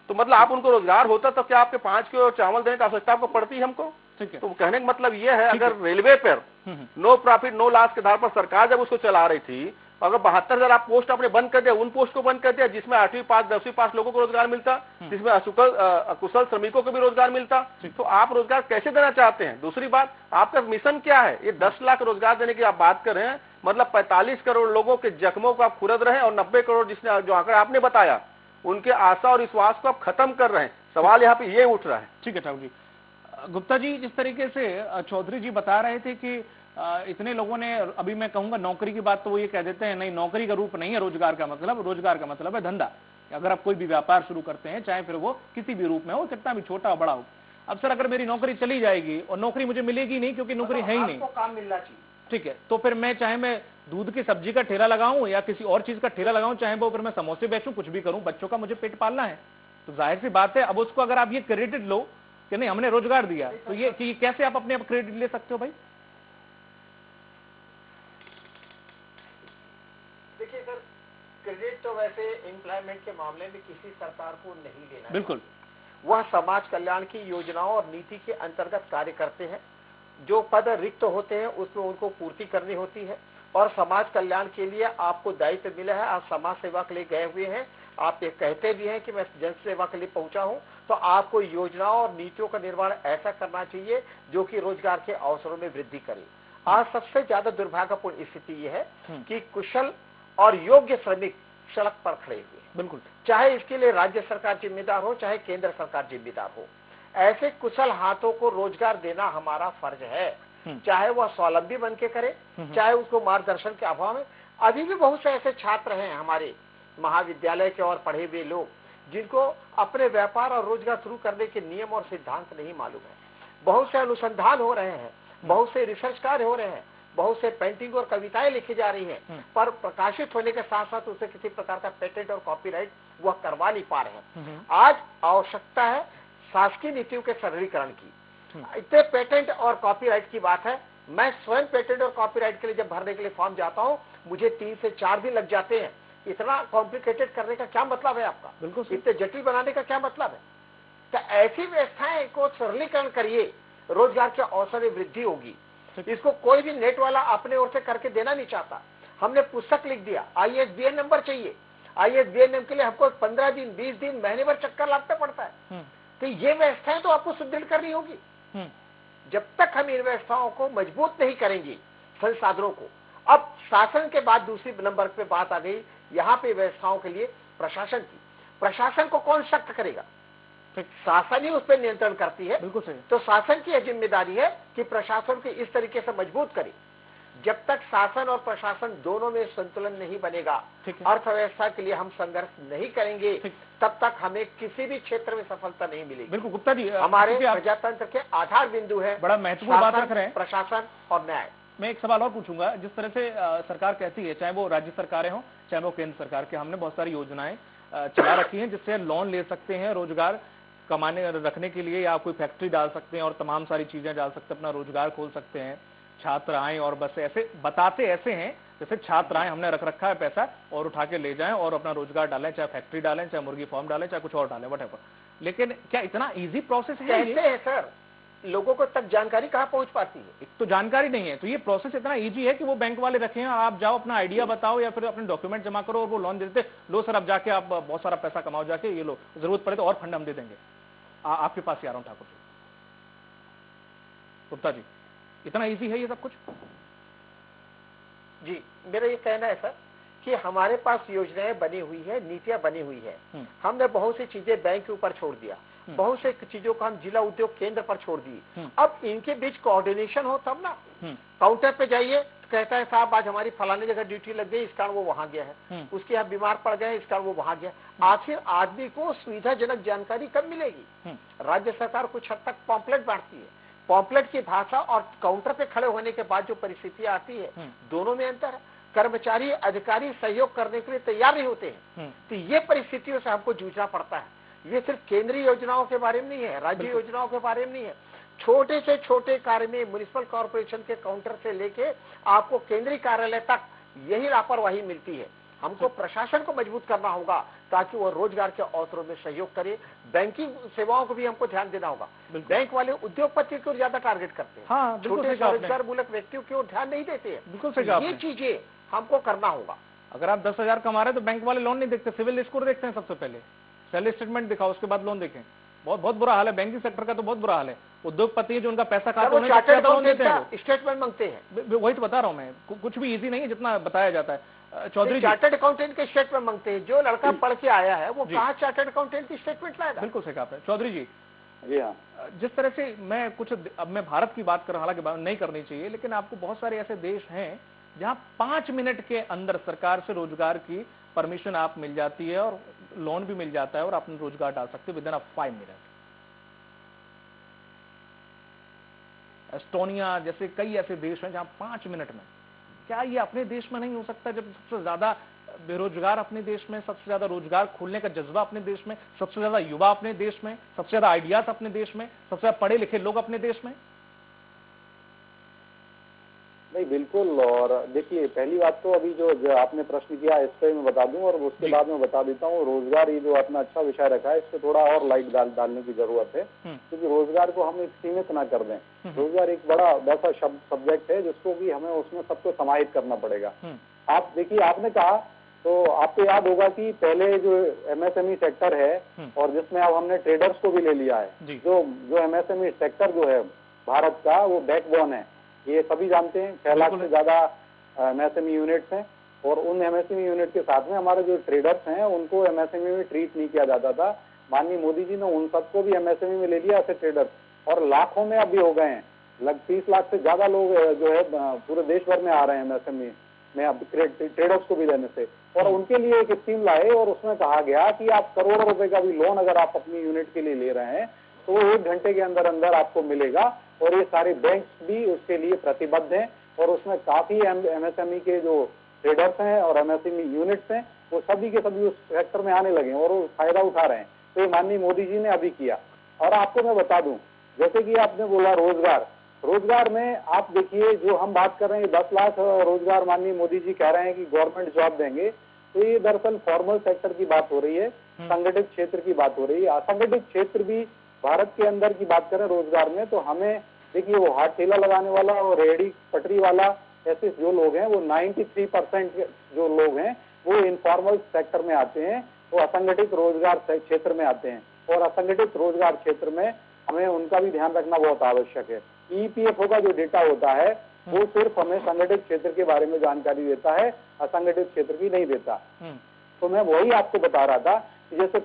तो मतलब आप उनको रोजगार होता तो क्या आपके 5 किलो चावल देने की आवश्यकता आपको पड़ती है हमको? तो कहने का मतलब ये है, अगर रेलवे पर नो प्रॉफिट नो लॉस के आधार पर सरकार जब उसको चला रही थी, अगर 72,000 आप पोस्ट आपने बंद कर दिया, उन पोस्ट को बंद कर दिया जिसमें 8वीं पास 10वीं पास लोगों को रोजगार मिलता, जिसमें अकुशल श्रमिकों को भी रोजगार मिलता, तो आप रोजगार कैसे देना चाहते हैं? दूसरी बात, आपका मिशन क्या है? ये 10 लाख रोजगार देने की आप बात कर रहे हैं, मतलब 45 करोड़ लोगों के जख्मों को आप खुरद रहे हैं, और 90 करोड़ जिसने जो आंकड़ा आपने बताया उनके आशा और विश्वास को आप खत्म कर रहे हैं। सवाल यहाँ पे ये उठ रहा है। ठीक है ठाकुर जी। गुप्ता जी, जिस तरीके से चौधरी जी बता रहे थे कि इतने लोगों ने, अभी मैं कहूंगा नौकरी की बात, तो वो ये कह देते हैं नहीं, नौकरी का रूप नहीं है रोजगार का मतलब। रोजगार का मतलब है धंधा। अगर आप कोई भी व्यापार शुरू करते हैं, चाहे फिर वो किसी भी रूप में हो, कितना भी छोटा बड़ा हो। अब सर अगर मेरी नौकरी चली जाएगी और नौकरी मुझे मिलेगी नहीं, क्योंकि नौकरी है ही नहीं, काम मिलना चाहिए, ठीक है, तो फिर मैं चाहे मैं दूध की सब्जी का ठेला लगाऊं या किसी और चीज का ठेला लगाऊं, चाहे वो फिर मैं समोसे बेचूं, कुछ भी करूं, बच्चों का मुझे पेट पालना है। तो जाहिर सी बात है, अब उसको अगर आप ये क्रेडिट लो कि नहीं हमने रोजगार दिया, तो ये कि कैसे आप अपने आप क्रेडिट ले सकते हो भाई? देखिए सर, क्रेडिट तो वैसे एम्प्लॉयमेंट के मामले में किसी सरकार को नहीं लेना। बिल्कुल, वह समाज कल्याण की योजनाओं और नीति के अंतर्गत कार्य करते हैं। जो पद रिक्त होते हैं उसमें उनको पूर्ति करनी होती है, और समाज कल्याण के लिए आपको दायित्व मिला है। आप समाज सेवा के लिए गए हुए हैं, आप ये कहते भी हैं कि मैं जन सेवा के लिए पहुंचा हूं, तो आपको योजनाओं और नीतियों का निर्माण ऐसा करना चाहिए जो कि रोजगार के अवसरों में वृद्धि करे। आज सबसे ज्यादा दुर्भाग्यपूर्ण स्थिति यह है कि कुशल और योग्य श्रमिक सड़क पर खड़े हुए, बिल्कुल, चाहे इसके लिए राज्य सरकार जिम्मेदार हो, चाहे केंद्र सरकार जिम्मेदार हो। ऐसे कुशल हाथों को रोजगार देना हमारा फर्ज है, चाहे वह स्वावलंबी बन के करे, चाहे उसको मार्गदर्शन के अभाव में। अभी भी बहुत से ऐसे छात्र हैं हमारे महाविद्यालय के और पढ़े हुए लोग, जिनको अपने व्यापार और रोजगार शुरू करने के नियम और सिद्धांत नहीं मालूम है। बहुत से अनुसंधान हो रहे हैं, बहुत से रिसर्च कार्य हो रहे हैं, बहुत से पेंटिंग और कविताएं लिखी जा रही हैं, पर प्रकाशित होने के साथ साथ उसे किसी प्रकार का पेटेंट और कॉपीराइट वह करवा नहीं पा रहे हैं। आज आवश्यकता है शासकीय नीतियों के सरलीकरण की। इतने पेटेंट और कॉपीराइट की बात है, मैं स्वयं पेटेंट और कॉपीराइट के लिए जब भरने के लिए फॉर्म जाता हूं, मुझे 3 से 4 दिन लग जाते हैं। इतना कॉम्प्लिकेटेड करने का क्या मतलब है आपका? बिल्कुल, इतने जटिल बनाने का क्या मतलब है? तो ऐसी व्यवस्थाएं को सरलीकरण करिए, रोजगार के अवसर में वृद्धि होगी। इसको कोई भी नेट वाला अपने ओर से करके देना नहीं चाहता। हमने पुस्तक लिख दिया, ISBN नंबर चाहिए, ISBN के लिए हमको 15 दिन 20 दिन महीने भर चक्कर लगता पड़ता है। तो ये व्यवस्थाएं तो आपको सुदृढ़ करनी होगी। जब तक हम इन व्यवस्थाओं को मजबूत नहीं करेंगे, संसाधनों को, अब शासन के बाद दूसरी नंबर पे बात आ गई यहाँ पे व्यवस्थाओं के लिए प्रशासन की। प्रशासन को कौन सख्त करेगा? शासन ही उस पर नियंत्रण करती है। बिल्कुल सही। तो शासन की यह जिम्मेदारी है कि प्रशासन को इस तरीके से मजबूत करे। जब तक शासन और प्रशासन दोनों में संतुलन नहीं बनेगा, अर्थव्यवस्था के लिए हम संघर्ष नहीं करेंगे, तब तक हमें किसी भी क्षेत्र में सफलता नहीं मिलेगी। बिल्कुल गुप्ता जी, हमारे प्रजातंत्र के आधार बिंदु है बड़ा महत्वपूर्ण बात रख रहे हैं, प्रशासन और न्याय। मैं एक सवाल और पूछूंगा। जिस तरह से सरकार कहती है, चाहे वो राज्य सरकारें हों चाहे वो केंद्र सरकार के, हमने बहुत सारी योजनाएं चला रखी हैं जिससे लोन ले सकते हैं रोजगार कमाने रखने के लिए, या कोई फैक्ट्री डाल सकते हैं और तमाम सारी चीजें डाल सकते हैं, अपना रोजगार खोल सकते हैं। छात्र आए और बस ऐसे बताते ऐसे हैं जैसे छात्र आए, हमने रख रखा है पैसा और उठा के ले जाएं और अपना रोजगार डालें, चाहे फैक्ट्री डालें, चाहे मुर्गी फार्म डालें, चाहे कुछ और डालें, व्हाटएवर। लेकिन क्या इतना इजी प्रोसेस है? कैसे है सर? लोगों को तक जानकारी कहां पहुंच पाती है? एक तो जानकारी नहीं है, तो ये प्रोसेस इतना इजी है कि वो बैंक वाले रखे हैं, आप जाओ अपना आइडिया बताओ या फिर अपने डॉक्यूमेंट जमा करो और वो लोन दे देते। लो सर, अब जाके आप बहुत सारा पैसा कमाओ, जाके ये लो, जरूरत पड़े तो और फंड हम दे देंगे। आपके पास ही आ रहा हूं ठाकुर जी, गुप्ता जी, इतना इजी है ये सब कुछ? जी, मेरा ये कहना है सर कि हमारे पास योजनाएं बनी हुई है, नीतियां बनी हुई है। हमने बहुत सी चीजें बैंक के ऊपर छोड़ दिया, बहुत से चीजों को हम जिला उद्योग केंद्र पर छोड़ दिए। अब इनके बीच कोऑर्डिनेशन हो तब ना। काउंटर पे जाइए, कहता है साहब आज हमारी फलाने जगह ड्यूटी लग गई, इस कारण वो वहां गया है, उसके यहाँ बीमार पड़ गए, इस कारण वो वहां गया। आखिर आदमी को सुविधाजनक जानकारी कब मिलेगी? राज्य सरकार कुछ हद तक पॉम्पलेट बांटती है, पॉम्पलेट की भाषा और काउंटर पे खड़े होने के बाद जो परिस्थितियां आती है, दोनों में अंतर है। कर्मचारी अधिकारी सहयोग करने के लिए तैयार नहीं होते हैं, तो ये परिस्थितियों से हमको जूझना पड़ता है। ये सिर्फ केंद्रीय योजनाओं के बारे में नहीं है, राज्य योजनाओं के बारे में नहीं है, छोटे से छोटे कार्य में म्युनिसिपल कॉर्पोरेशन के काउंटर से लेके आपको केंद्रीय कार्यालय तक यही लापरवाही मिलती है। हमको प्रशासन को मजबूत करना होगा ताकि वो रोजगार के अवसरों में सहयोग करे। बैंकिंग सेवाओं को भी हमको ध्यान देना होगा। बैंक वाले उद्योगपति की ओर ज्यादा टारगेट करते हैं, छोटे स्वरोजगार मूलक व्यक्तियों की ओर ध्यान नहीं देते हैं। ये चीजें हमको करना होगा। अगर आप 10,000 कमा रहे हैं तो बैंक वाले लोन नहीं देखते, सिविल स्कोर देखते हैं सबसे पहले, सैलरी स्टेटमेंट दिखाओ उसके बाद लोन देखें। बहुत बुरा हाल है बैंकिंग सेक्टर का, तो बहुत बुरा हाल है। उद्योगपति जो उनका पैसा खाते हैं स्टेटमेंट मांगते हैं, वही तो बता रहा हूं मैं, कुछ भी इजी नहीं है जितना बताया जाता है। चौधरी, चार्टर्ड अकाउंटेंट के स्टेटमेंट मांगते हैं। जो लड़का पढ़ के आया है वो कहाँ चार्टर्ड अकाउंटेंट की स्टेटमेंट लाएगा? बिल्कुल सही कहा आपने। चौधरी जी, जी हाँ, जिस तरह से मैं कुछ, अब मैं भारत की बात कर रहा हूं, हालांकि नहीं करनी चाहिए, लेकिन आपको बहुत सारे ऐसे देश हैं जहां 5 मिनट के अंदर सरकार से रोजगार की परमिशन आप मिल जाती है और लोन भी मिल जाता है और आप रोजगार डाल सकते हैं विद इन 5 मिनट। एस्टोनिया जैसे कई ऐसे देश हैं जहां 5 मिनट में। क्या ये अपने देश में नहीं हो सकता, जब सबसे ज्यादा बेरोजगार अपने देश में, सबसे ज्यादा रोजगार खोलने का जज्बा अपने देश में, सबसे ज्यादा युवा अपने देश में, सबसे ज्यादा आइडियाज अपने देश में, सबसे ज्यादा पढ़े लिखे लोग अपने देश में? नहीं, बिल्कुल। और देखिए, पहली बात तो अभी जो आपने प्रश्न किया इस पर मैं बता दूं और उसके बाद मैं बता देता हूँ। रोजगार ये जो अपना अच्छा विषय रखा है, इस पर थोड़ा और लाइट डालने की जरूरत है, क्योंकि रोजगार को हम एक सीमित ना कर दें। रोजगार एक बड़ा वैसा सब्जेक्ट है जिसको कि हमें उसमें सबको समाहित करना पड़ेगा। आप देखिए, आपने कहा तो आपको याद होगा कि पहले जो एमएसएमई सेक्टर है और जिसमें अब हमने ट्रेडर्स को भी ले लिया है, जो एमएसएमई सेक्टर जो है भारत का, वो बैकबोन है, ये सभी जानते हैं। 6 लाख से ज्यादा एमएसएमई यूनिट्स हैं और उन एमएसएमई यूनिट के साथ में हमारे जो ट्रेडर्स हैं उनको एमएसएमई में ट्रीट नहीं किया जाता था। माननीय मोदी जी ने उन सबको भी एमएसएमई में ले लिया ऐसे ट्रेडर्स, और लाखों में अभी हो गए हैं। 30 लाख से ज्यादा लोग जो है पूरे देश भर में आ रहे हैं एमएसएमई में अब ट्रेडर्स को भी लेने से। और उनके लिए एक स्कीम लाए और उसमें कहा गया कि आप करोड़ों रुपए का भी लोन अगर आप अपनी यूनिट के लिए ले रहे हैं तो वो 1 घंटे के अंदर अंदर आपको मिलेगा। और ये सारे बैंक्स भी उसके लिए प्रतिबद्ध हैं और उसमें काफी एमएसएमई के जो ट्रेडर्स हैं और एमएसएमई यूनिट्स हैं वो सभी के सभी उस सेक्टर में आने लगे हैं और वो फायदा उठा रहे हैं। तो ये माननीय मोदी जी ने अभी किया। और आपको मैं बता दूं, जैसे कि आपने बोला रोजगार में आप देखिए, जो हम बात कर रहे हैं 10 लाख रोजगार माननीय मोदी जी कह रहे हैं कि गवर्नमेंट जॉब देंगे, तो ये दरअसल फॉर्मल सेक्टर की बात हो रही है, संगठित क्षेत्र की बात हो रही है। असंगठित क्षेत्र भी भारत के अंदर की बात करें रोजगार में, तो हमें देखिए वो हाथ ठेला लगाने वाला और रेहड़ी पटरी वाला ऐसे जो लोग हैं वो 93% जो लोग हैं वो इनफॉर्मल सेक्टर में आते हैं, वो असंगठित रोजगार क्षेत्र में आते हैं। और असंगठित रोजगार क्षेत्र में हमें उनका भी ध्यान रखना बहुत आवश्यक है। ईपीएफओ का जो डेटा होता है वो सिर्फ हमें संगठित क्षेत्र के बारे में जानकारी देता है, असंगठित क्षेत्र की नहीं देता। तो मैं वही आपको बता रहा था कि जैसे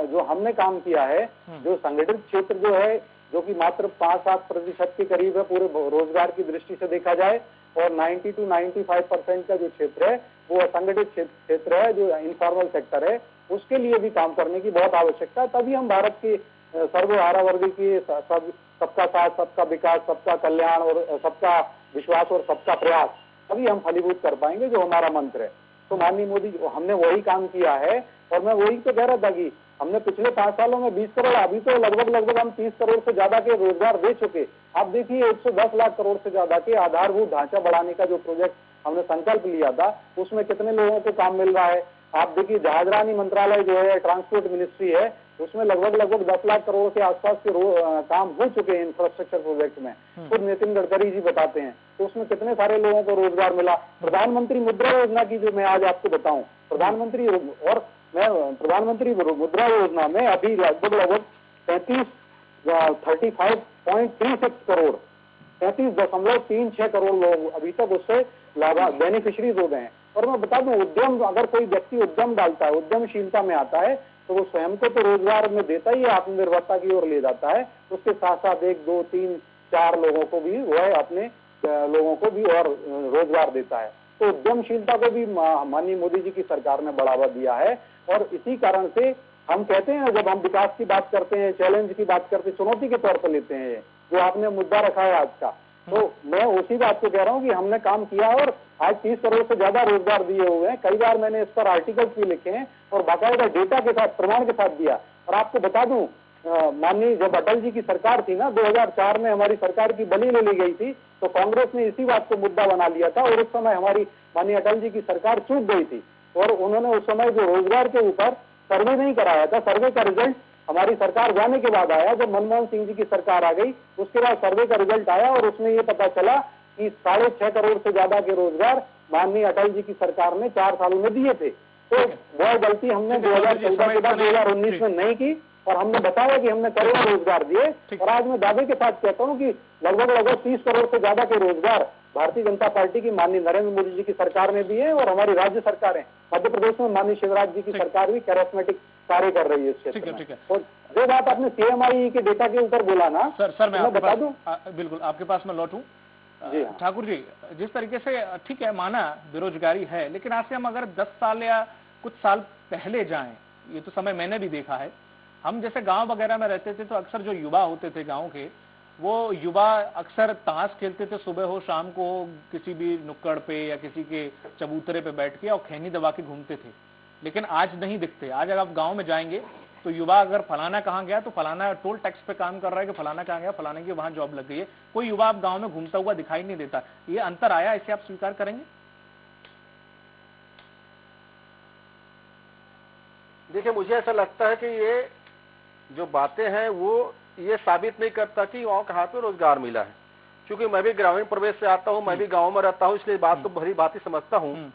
जो हमने काम किया है, जो संगठित क्षेत्र जो है, जो कि मात्र 5-7% के करीब है पूरे रोजगार की दृष्टि से देखा जाए, और 90 से 95% का जो क्षेत्र है वो असंगठित क्षेत्र है, जो इनफॉर्मल सेक्टर है, उसके लिए भी काम करने की बहुत आवश्यकता है। तभी हम भारत की सर्वहारा वर्ग की सबका साथ, सबका विकास, सबका कल्याण और सबका विश्वास और सबका प्रयास, तभी हम फलीभूत कर पाएंगे, जो हमारा मंत्र है। तो माननीय मोदी, हमने वही काम किया है, और मैं वही तो कह रहा था कि हमने पिछले 5 सालों में 20 करोड़, अभी तो लगभग हम 30 करोड़ से ज्यादा के रोजगार दे चुके। आप देखिए 110 लाख करोड़ से ज्यादा के आधारभूत ढांचा बढ़ाने का जो प्रोजेक्ट हमने संकल्प लिया था, उसमें कितने लोगों को काम मिल रहा है। आप देखिए जहाजरानी मंत्रालय जो है, ट्रांसपोर्ट मिनिस्ट्री है, उसमें लगभग 10 लाख करोड़ के आसपास के काम हो चुके हैं इंफ्रास्ट्रक्चर प्रोजेक्ट में। खुद नितिन गडकरी जी बताते हैं, तो उसमें कितने सारे लोगों को रोजगार मिला। प्रधानमंत्री मुद्रा योजना की जो मैं आज आपको बताऊं, प्रधानमंत्री मुद्रा योजना में अभी लगभग 35.36 करोड़ 33.36 करोड़ लोग अभी तक उससे बेनिफिशरीज हो गए हैं। और मैं बता दूं, उद्यम, अगर कोई व्यक्ति उद्यम डालता है, उद्यमशीलता में आता है, तो वो स्वयं को तो रोजगार में देता ही है, आत्मनिर्भरता की ओर ले जाता है, उसके साथ साथ 1, 2, 3, 4 लोगों को भी वह अपने लोगों को भी और रोजगार देता है। तो उद्यमशीलता को भी माननीय मोदी जी की सरकार ने बढ़ावा दिया है। और इसी कारण से हम कहते हैं, जब हम विकास की बात करते हैं, चैलेंज की बात करते हैं, चुनौती के तौर पर लेते हैं, जो आपने मुद्दा रखा है आज का, तो मैं उसी बात को कह रहा हूँ कि हमने काम किया और आज 30 करोड़ से ज्यादा रोजगार दिए हुए हैं। कई बार मैंने इस पर आर्टिकल्स भी लिखे हैं और बाकायदा डेटा के साथ, प्रमाण के साथ दिया। और आपको बता दूं, माननीय जब अटल जी की सरकार थी ना, 2004 में हमारी सरकार की बलि ले ली गई थी, तो कांग्रेस ने इसी बात को मुद्दा बना लिया था, और उस समय हमारी माननीय अटल जी की सरकार चूक गई थी, और उन्होंने उस समय जो रोजगार के ऊपर सर्वे नहीं कराया था। सर्वे का रिजल्ट हमारी सरकार जाने के बाद आया, जब मनमोहन सिंह जी की सरकार आ गई, उसके बाद सर्वे का रिजल्ट आया, और उसमें ये पता चला कि 6.5 करोड़ से ज्यादा के रोजगार माननीय अटल जी की सरकार ने 4 सालों में दिए थे। तो वह गलती हमने 2014 के बाद 2019 में नहीं की, और हमने बताया कि हमने करोड़ों रोजगार दिए। और आज मैं दावे के साथ कहता हूँ कि लगभग 30 करोड़ से ज्यादा के रोजगार भारतीय जनता पार्टी की माननीय नरेंद्र मोदी जी की सरकार ने दिए, और हमारी राज्य सरकारें, मध्य प्रदेश में माननीय शिवराज जी की सरकार भी कैरिस्मेटिक कार्य कर रही है इस क्षेत्र में। और जो बात आपने CMI के डेटा के ऊपर बोला ना, सर मैं बता दूं, बिल्कुल आपके पास मैं लौटूं। जी हाँ। ठाकुर जी, जिस तरीके से, ठीक है, माना बेरोजगारी है, लेकिन आज से हम अगर 10 साल या कुछ साल पहले जाएं, ये तो समय मैंने भी देखा है, हम जैसे गांव वगैरह में रहते थे, तो अक्सर जो युवा होते थे गांव के, वो युवा अक्सर ताश खेलते थे, सुबह हो शाम को हो, किसी भी नुक्कड़ पे या किसी के चबूतरे पे बैठ के, और खैनी दबा के घूमते थे। लेकिन आज नहीं दिखते। आज अगर आप गांव में जाएंगे तो युवा अगर फलाना कहाँ गया तो फलाना टोल टैक्स पे काम कर रहा है, कि फलाना कहाँ गया, फलाने की वहां जॉब लग गई है। कोई युवा आप गांव में घूमता हुआ दिखाई नहीं देता। ये अंतर आया, इसे आप स्वीकार करेंगे? देखिए, मुझे ऐसा लगता है कि ये जो बातें हैं वो ये साबित नहीं करता कि गाँव कहाँ पे रोजगार मिला है, क्योंकि मैं भी ग्रामीण प्रदेश से आता हूँ, मैं भी गाँव में रहता हूँ, इसलिए बात को भली भांति समझता हूँ।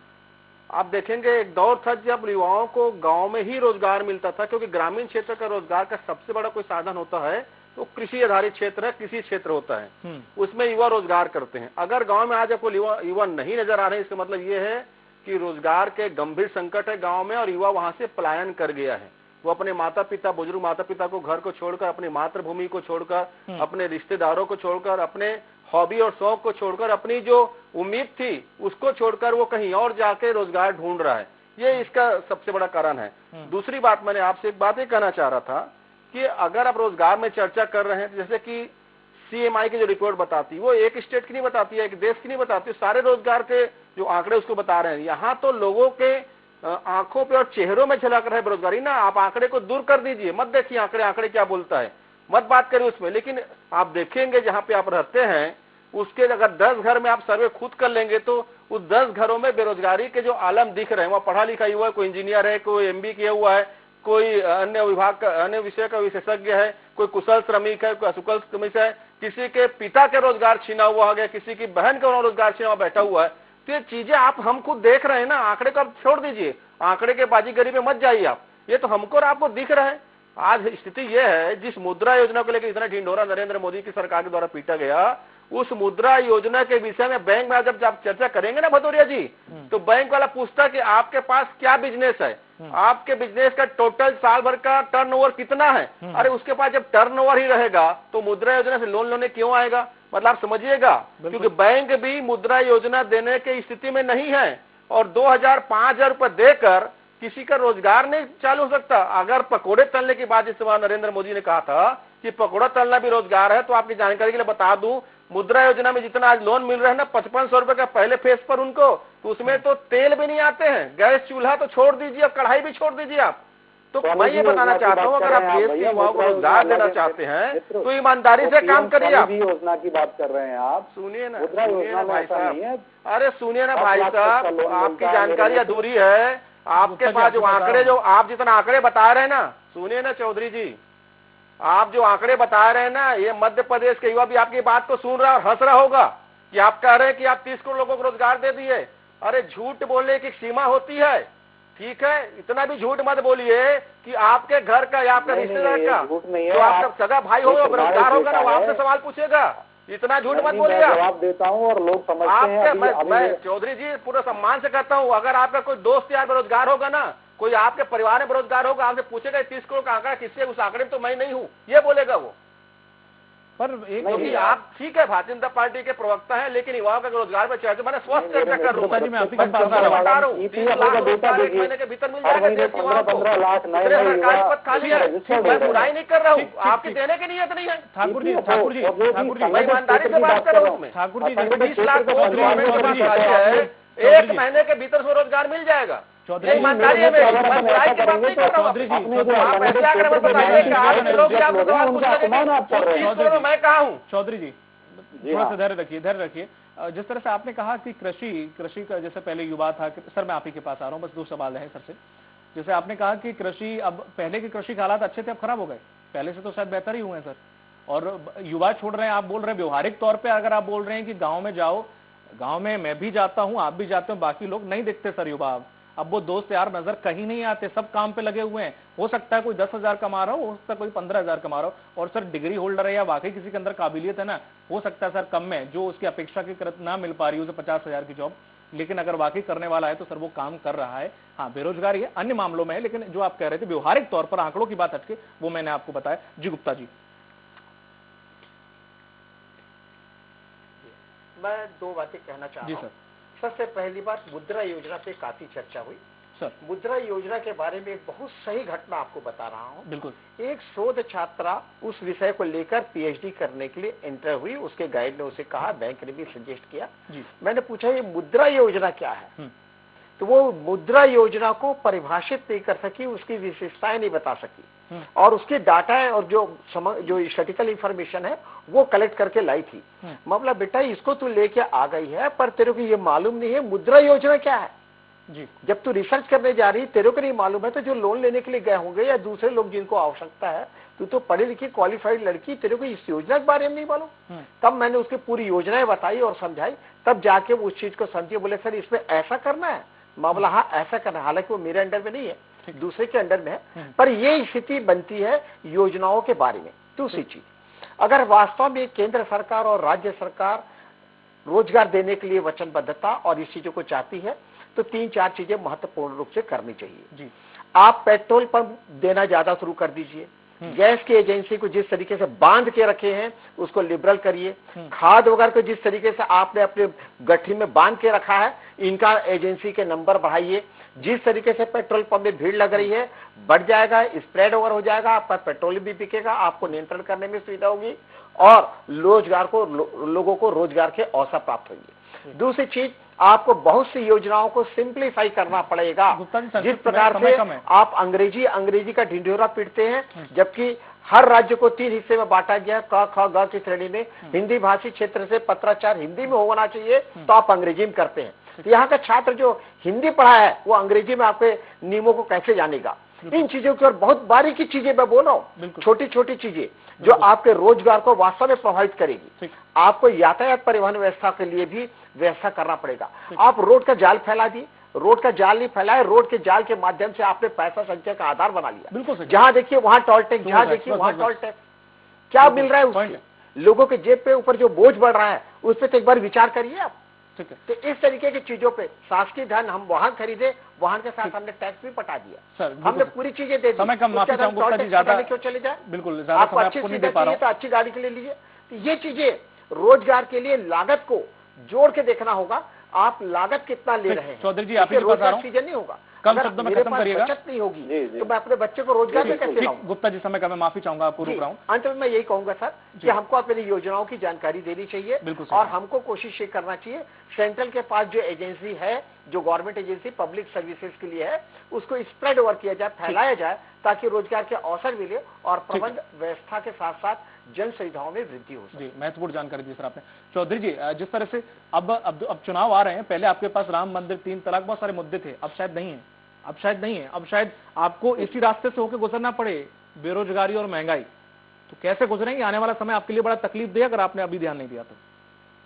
आप देखेंगे, एक दौर था जब युवाओं को गांव में ही रोजगार मिलता था, क्योंकि ग्रामीण क्षेत्र का रोजगार का सबसे बड़ा कोई साधन होता है तो कृषि आधारित क्षेत्र है, कृषि क्षेत्र होता है, उसमें युवा रोजगार करते हैं। अगर गांव में आज आपको युवा नहीं नजर आ रहे, इसका मतलब ये है कि रोजगार के गंभीर संकट है गांव में, और युवा वहां से पलायन कर गया है। वो अपने माता पिता, बुजुर्ग माता पिता को, घर को छोड़कर, अपनी मातृभूमि को छोड़कर, अपने रिश्तेदारों को छोड़कर, अपने हॉबी और शौक को छोड़कर, अपनी जो उम्मीद थी उसको छोड़कर वो कहीं और जाके रोजगार ढूंढ रहा है। ये इसका सबसे बड़ा कारण है। दूसरी बात, मैंने आपसे एक बात ये कहना चाह रहा था कि अगर आप रोजगार में चर्चा कर रहे हैं, जैसे कि CMI की जो रिपोर्ट बताती, वो एक स्टेट की नहीं बताती है, एक देश की नहीं बताती, सारे रोजगार के जो आंकड़े उसको बता रहे हैं। यहाँ तो लोगों के आंखों पे और चेहरों में झलक रहा है बेरोजगारी ना। आप आंकड़े को दूर कर दीजिए, मत देखिए आंकड़े क्या बोलता है, मत बात करिए उसमें। लेकिन आप देखेंगे जहां पे आप रहते हैं, उसके अगर 10 घर में आप सर्वे खुद कर लेंगे तो उस 10 घरों में बेरोजगारी के जो आलम दिख रहे हैं, वहाँ पढ़ा लिखा हुआ है, कोई इंजीनियर है, कोई MBA किया हुआ है, कोई अन्य विभाग का, अन्य विषय का विशेषज्ञ है, कोई कुशल श्रमिक है, कोई अकुशल श्रमिक है, किसी के पिता के रोजगार छीना हुआ है, किसी की बहन का रोजगार छीना हुआ बैठा हुआ है। तो ये चीजें आप हम खुद देख रहे हैं ना। आंकड़े को आप छोड़ दीजिए, आंकड़े के बाजीगरी पे मत जाइए आप, ये तो हमको और आपको दिख रहा है। आज स्थिति यह है, जिस मुद्रा योजना को लेकर इतना ढिंढोरा नरेंद्र मोदी की सरकार के द्वारा पीटा गया, उस मुद्रा योजना के विषय में बैंक में जब चर्चा करेंगे ना भदौरिया जी, तो बैंक वाला पूछता कि आपके पास क्या बिजनेस है, आपके बिजनेस का टोटल साल भर का टर्नओवर कितना है। अरे उसके पास जब टर्नओवर ही रहेगा तो मुद्रा योजना से लोन लेने क्यों आएगा? मतलब आप समझिएगा, क्योंकि बैंक भी मुद्रा योजना देने की स्थिति में नहीं है और 2000-5000 रुपए देकर किसी का रोजगार नहीं चालू हो सकता। अगर पकोड़े तलने की बात इस बार नरेंद्र मोदी ने कहा था कि पकोड़ा तलना भी रोजगार है, तो आपकी जानकारी के लिए बता दूं, मुद्रा योजना में जितना आज लोन मिल रहा है ना 5500 रुपए का पहले फेज पर उनको, तो उसमें तो तेल भी नहीं आते हैं, गैस चूल्हा तो छोड़ दीजिए और कढ़ाई भी छोड़ दीजिए आप। तो मैं ये बताना चाहता हूँ, अगर आप देश के युवाओं को रोजगार देना चाहते हैं तो ईमानदारी से काम करिए। आप योजना की बात कर रहे हैं, आप सुनिए ना, भाई साहब। अरे सुनिए ना भाई साहब, आपकी जानकारी अधूरी है। आपके पास जो आंकड़े, जो आप जितना आंकड़े बता रहे हैं ना, सुनिए ना चौधरी जी, आप जो आंकड़े बता रहे हैं ना, ये मध्य प्रदेश के युवा भी आपकी बात को सुन रहा है और हंस रहा होगा कि आप कह रहे हैं कि आप 30 करोड़ लोगों को रोजगार दे दिए। अरे झूठ बोलने की सीमा होती है, ठीक है? इतना भी झूठ मत बोलिए कि आपके घर का या आपका रिश्तेदार का जो आपका सगा भाई होगा, बेरोजगार होगा ना, वो आपसे सवाल पूछेगा। इतना झूठ मत बोलिए। जवाब देता हूँ और लोग समझते हैं। मैं चौधरी जी पूरा सम्मान से कहता हूँ, अगर आपका कोई दोस्त यार बेरोजगार होगा ना, कोई आपके परिवार में बेरोजगार होगा, आपसे पूछेगा 30 करोड़ का आंकड़ा किससे, उस आंकड़े में तो मैं नहीं हूँ, ये बोलेगा वो। पर क्योंकि आप ठीक है भारतीय जनता पार्टी के प्रवक्ता हैं, लेकिन युवाओं का रोजगार पर चर्चा मैंने स्वस्थ चर्चा कर रहा हूँ। मैं आपके बता रहा हूँ 30 लाख रोजगार एक महीने के भीतर मिल जाएगा देश के युवाओं को। सरकारी पद खाली है, मैं बुराई नहीं कर रहा हूँ, आपकी देने की नीयत नहीं है। ठाकुर जी मैं ईमानदारी से बात कर रहा हूँ उसमें। ठाकुर जी 20 लाख खाली है, एक महीने के भीतर उसको रोजगार मिल जाएगा। ईमानदारी है मेरी, मैं बुराई की बात नहीं कर रहा हूँ। आप ऐसे आकर बताइए कि आज लोग आपको सवाल पूछेंगे मैं कहा हूँ। चौधरी जी थोड़ा सा धैर्य रखिए। जिस तरह से आपने कहा कि कृषि का जैसे पहले युवा था, सर मैं आप ही के पास आ रहा हूँ, बस 2 सवाल है सर से। जैसे आपने कहा कि कृषि, अब पहले के कृषि के हालात अच्छे थे, अब खराब हो गए, पहले से तो शायद बेहतर ही हुए हैं सर। और युवा छोड़ रहे हैं, आप बोल रहे हैं व्यवहारिक तौर पर, अगर आप बोल रहे हैं कि गाँव में जाओ, गाँव में मैं भी जाता हूँ, आप भी जाते हो, बाकी लोग नहीं दिखते सर युवा। अब वो दोस्त यार नजर कहीं नहीं आते, सब काम पे लगे हुए हैं। हो सकता है कोई 10,000 कमा रहा हो सकता है कोई 15,000 कमा रहा हो, और सर डिग्री होल्डर है या वाकई किसी के अंदर काबिलियत है ना, हो सकता है सर कम में जो उसकी अपेक्षा की ना मिल पा रही है उसे 50,000 की जॉब, लेकिन अगर वाकई करने वाला है तो सर वो काम कर रहा है। हाँ बेरोजगारी है अन्य मामलों में है, लेकिन जो आप कह रहे थे व्यवहारिक तौर पर आंकड़ों की बात हटके, वो मैंने आपको बताया। जी गुप्ता जी। मैं 2 बातें कहना चाह रहा हूँ। सबसे पहली बात, मुद्रा योजना पे काफी चर्चा हुई सर। मुद्रा योजना के बारे में एक बहुत सही घटना आपको बता रहा हूँ। बिल्कुल। एक शोध छात्रा उस विषय को लेकर पीएचडी करने के लिए एंटर हुई, उसके गाइड ने उसे कहा, बैंक ने भी सजेस्ट किया। मैंने पूछा ये मुद्रा योजना क्या है, तो वो मुद्रा योजना को परिभाषित नहीं कर सकी, उसकी विशेषताएं नहीं बता सकी, और उसके डाटा है और जो स्टैटिस्टिकल इंफॉर्मेशन है वो कलेक्ट करके लाई थी। मतलब बेटा इसको तू लेके आ गई है, पर तेरे को ये मालूम नहीं है मुद्रा योजना क्या है। जी। जब तू रिसर्च करने जा रही तेरे को नहीं मालूम है, तो जो लोन लेने के लिए गए होंगे या दूसरे लोग जिनको आवश्यकता है, तू तो पढ़ी लिखी क्वालिफाइड लड़की, तेरे को इस योजना के बारे में नहीं मालूम। तब मैंने उसकी पूरी योजनाएं बताई और समझाई, तब जाके वो उस चीज को समझे, बोले सर इसमें ऐसा करना है। मामला हाँ ऐसा करना है, हालांकि वो मेरे अंडर में नहीं है, दूसरे के अंडर में है, पर ये स्थिति बनती है योजनाओं के बारे में। दूसरी चीज, अगर वास्तव में केंद्र सरकार और राज्य सरकार रोजगार देने के लिए वचनबद्धता और इस चीजों को चाहती है, तो 3-4 चीजें महत्वपूर्ण रूप से करनी चाहिए। जी। आप पेट्रोल पंप देना ज्यादा शुरू कर दीजिए, गैस की एजेंसी को जिस तरीके से बांध के रखे हैं उसको लिबरल करिए, खाद वगैरह को जिस तरीके से आपने अपने गठरी में बांध के रखा है इनका एजेंसी के नंबर बढ़ाइए। जिस तरीके से पेट्रोल पंप में भीड़ लग रही है बढ़ जाएगा, स्प्रेड ओवर हो जाएगा, आपका पेट्रोल भी बिकेगा, आपको नियंत्रण करने में सुविधा होगी और रोजगार को लोगों को रोजगार के अवसर प्राप्त होंगे। दूसरी चीज, आपको बहुत सी योजनाओं को सिंप्लीफाई करना पड़ेगा। जिस प्रकार से आप अंग्रेजी का ढिंढोरा पीटते हैं, जबकि हर राज्य को 3 हिस्से में बांटा गया, क ख ग की श्रेणी में, हिंदी भाषी क्षेत्र से पत्राचार हिंदी में होना चाहिए, तो आप अंग्रेजी में करते हैं। तो यहाँ का छात्र जो हिंदी पढ़ा है वो अंग्रेजी में आपके नियमों को कैसे जानेगा। इन चीजों की और बहुत बारीकी चीजें मैं बोल रहा हूँ, छोटी छोटी चीजें जो आपके रोजगार को वास्तव में प्रभावित करेगी। आपको यातायात परिवहन व्यवस्था के लिए भी व्यवस्था करना पड़ेगा। आप रोड का जाल फैला दिए, रोड का जाल नहीं फैलाए, रोड के जाल के माध्यम से आपने पैसा संचय का आधार बना लिया। जहां देखिए वहां टोल टैक्स, जहां देखिए वहां टोल टैक्स, क्या मिल रहा है उससे? लोगों के जेब पे ऊपर जो बोझ बढ़ रहा है उस पर तो एक बार विचार करिए आप। ठीक है। तो इस तरीके की चीजों पे शासकीय धन, हम वाहन खरीदे, वाहन के साथ हमने टैक्स भी पटा दिया सर, हमने पूरी चीजें दे दी। समय कम, माफी चाहूंगा गुप्ता जी, ज्यादा क्यों चले जाए? बिल्कुल, ज्यादा आपको समय अच्छी आपको नहीं सुविधा दे पा रहा चाहिए तो अच्छी गाड़ी के लिए लीजिए। तो ये चीजें रोजगार के लिए लागत को जोड़ के देखना होगा, आप लागत कितना ले रहे हैं। चौधरी जी, आप ही के पास आ रहा हूं। सीजन नहीं होगा, कम शब्दों में खत्म करिएगा। बचत नहीं होगी तो मैं अपने बच्चे को रोजगार में कैसे लाऊं? गुप्ता जी, समय का मैं माफी चाहूंगा, आपको रोक रहा हूं। अंत में मैं यही कहूंगा सर कि हमको अपनी योजनाओं की जानकारी देनी चाहिए और हमको कोशिश ये करना चाहिए, सेंट्रल के पास जो एजेंसी है, जो गवर्नमेंट एजेंसी पब्लिक सर्विसेज के लिए है, उसको स्प्रेड ओवर किया जाए, फैलाया जाए, ताकि रोजगार के अवसर मिले और प्रबंध व्यवस्था के साथ साथ जन सुविधाओं में वृद्धि हो सके। जी, महत्वपूर्ण जानकारी दी सर आपने। चौधरी जी, जिस तरह से अब चुनाव आ रहे हैं, पहले आपके पास राम मंदिर, 3 तलाक, बहुत सारे मुद्दे थे, अब शायद नहीं है, अब शायद आपको इसी रास्ते से होकर गुजरना पड़े, बेरोजगारी और महंगाई। तो कैसे गुजरेंगे? आने वाला समय आपके लिए बड़ा तकलीफ दे, अगर आपने अभी ध्यान नहीं दिया तो।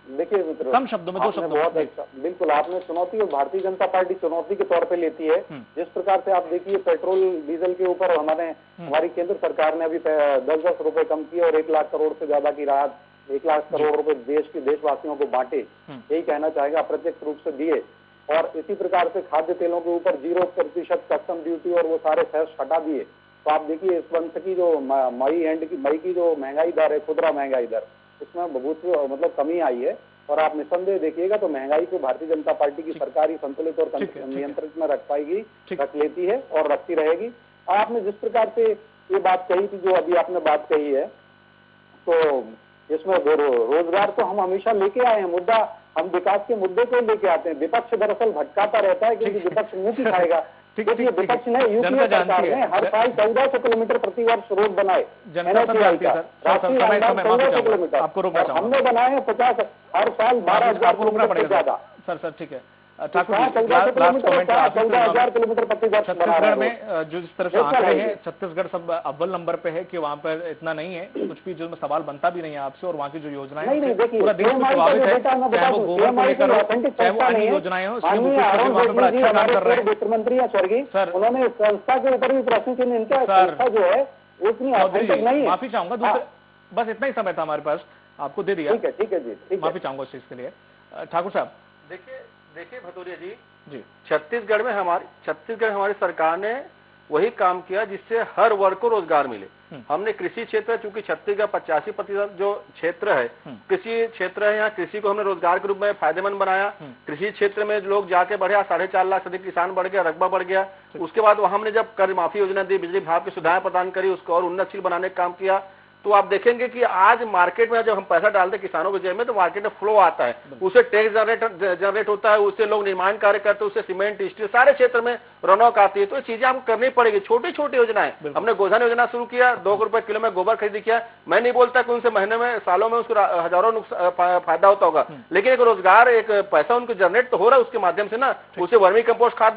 देखिए मित्रों, कम शब्दों में, 2 शब्दों बहुत अच्छा, बिल्कुल आपने चुनौती, और भारतीय जनता पार्टी चुनौती के तौर पे लेती है। जिस प्रकार से आप देखिए पेट्रोल डीजल के ऊपर हमारी केंद्र सरकार ने अभी 10-10 रुपए कम किए और 1 लाख करोड़ से ज्यादा की राहत, 1 लाख करोड़ रुपए देशवासियों को बांटे, यही कहना चाहेगा, अप्रत्यक्ष रूप से दिए। और इसी प्रकार से खाद्य तेलों के ऊपर 0% कस्टम ड्यूटी और वो सारे सेस हटा दिए। तो आप देखिए इस वर्ष की जो मई की जो महंगाई दर है, खुदरा महंगाई दर, उसमें बहुत मतलब कमी आई है। और आप निसंदेह देखिएगा तो महंगाई को भारतीय जनता पार्टी की सरकार ही संतुलित और नियंत्रित में रख पाएगी, रख लेती है और रखती रहेगी। आपने जिस प्रकार से ये बात कही थी, जो अभी आपने बात कही है, तो इसमें रोजगार तो हम हमेशा लेके आए हैं, मुद्दा हम विकास के मुद्दे को लेके आते हैं। विपक्ष दरअसल भटकाता रहता है क्योंकि विपक्ष मुंह की खाएगा। देखिए विपक्ष ने यूपीए सरकार ने हर साल 1400 किलोमीटर प्रति वर्ष रोड बनाए, NHAI का राष्ट्रीय राजमार्ग 1400 किलोमीटर, हमने बनाए हैं 50, हर साल 12,000 किलोमीटर से ज्यादा। सर ठीक है, ठाकुर जी, 14,000 किलोमीटर प्रति वर्ष। छत्तीसगढ़ में जो जिस तरह से आंकड़े हैं, छत्तीसगढ़ सब अव्वल नंबर पे है कि वहाँ पर इतना नहीं है, कुछ भी जो सवाल बनता भी नहीं है आपसे, और वहाँ की जो योजनाएं पूरा देश में प्रभावित है, चाहे वो गोबर को लेकर हो, चाहे वो अन्य योजनाएं हो, वहाँ पे बड़ा अच्छा काम कर रहे हैं। वित्त मंत्री है स्वर्गीय, उन्होंने संस्था के ऊपर भी प्रश्न चिन्ह, इनका संस्था जो है उतनी ऑथेंटिक नहीं है। माफी चाहूंगा, बस इतना ही समय था हमारे पास, आपको दे दिया। ठीक है जी, माफी चाहूंगा इस चीज के लिए। ठाकुर साहब, देखिए भदौरिया जी, छत्तीसगढ़ हमारी सरकार ने वही काम किया जिससे हर वर्ग को रोजगार मिले। हमने कृषि क्षेत्र, चूंकि छत्तीसगढ़ 85% जो क्षेत्र है कृषि क्षेत्र है, यहाँ कृषि को हमने रोजगार के रूप में फायदेमंद बनाया। कृषि क्षेत्र में लोग जाके बढ़े, 4.5 लाख से अधिक किसान बढ़ गया, रकबा बढ़ गया। उसके बाद हमने जब कर माफी योजना दी, बिजली भाव की सुविधाएं प्रदान करी, उसको और उन्नतशील बनाने का काम किया। तो आप देखेंगे कि आज मार्केट में जब हम पैसा डालते हैं किसानों के जेब में, तो मार्केट में फ्लो आता है, उससे टैक्स जनरेट होता है, उससे लोग निर्माण कार्य करते हैं, उससे सीमेंट, स्टील, सारे क्षेत्र में रौनक आती है। तो ये चीजें आपको करनी पड़ेगी। छोटी छोटी योजनाएं, हमने गोधन योजना शुरू किया, 2 रुपए किलो में गोबर खरीदी किया। मैं नहीं बोलता कि उनसे महीने में, सालों में उसको हजारों फायदा होता होगा, लेकिन एक रोजगार, एक पैसा उनको जनरेट तो हो रहा है उसके माध्यम से ना, उसे वर्मी कंपोस्ट खाद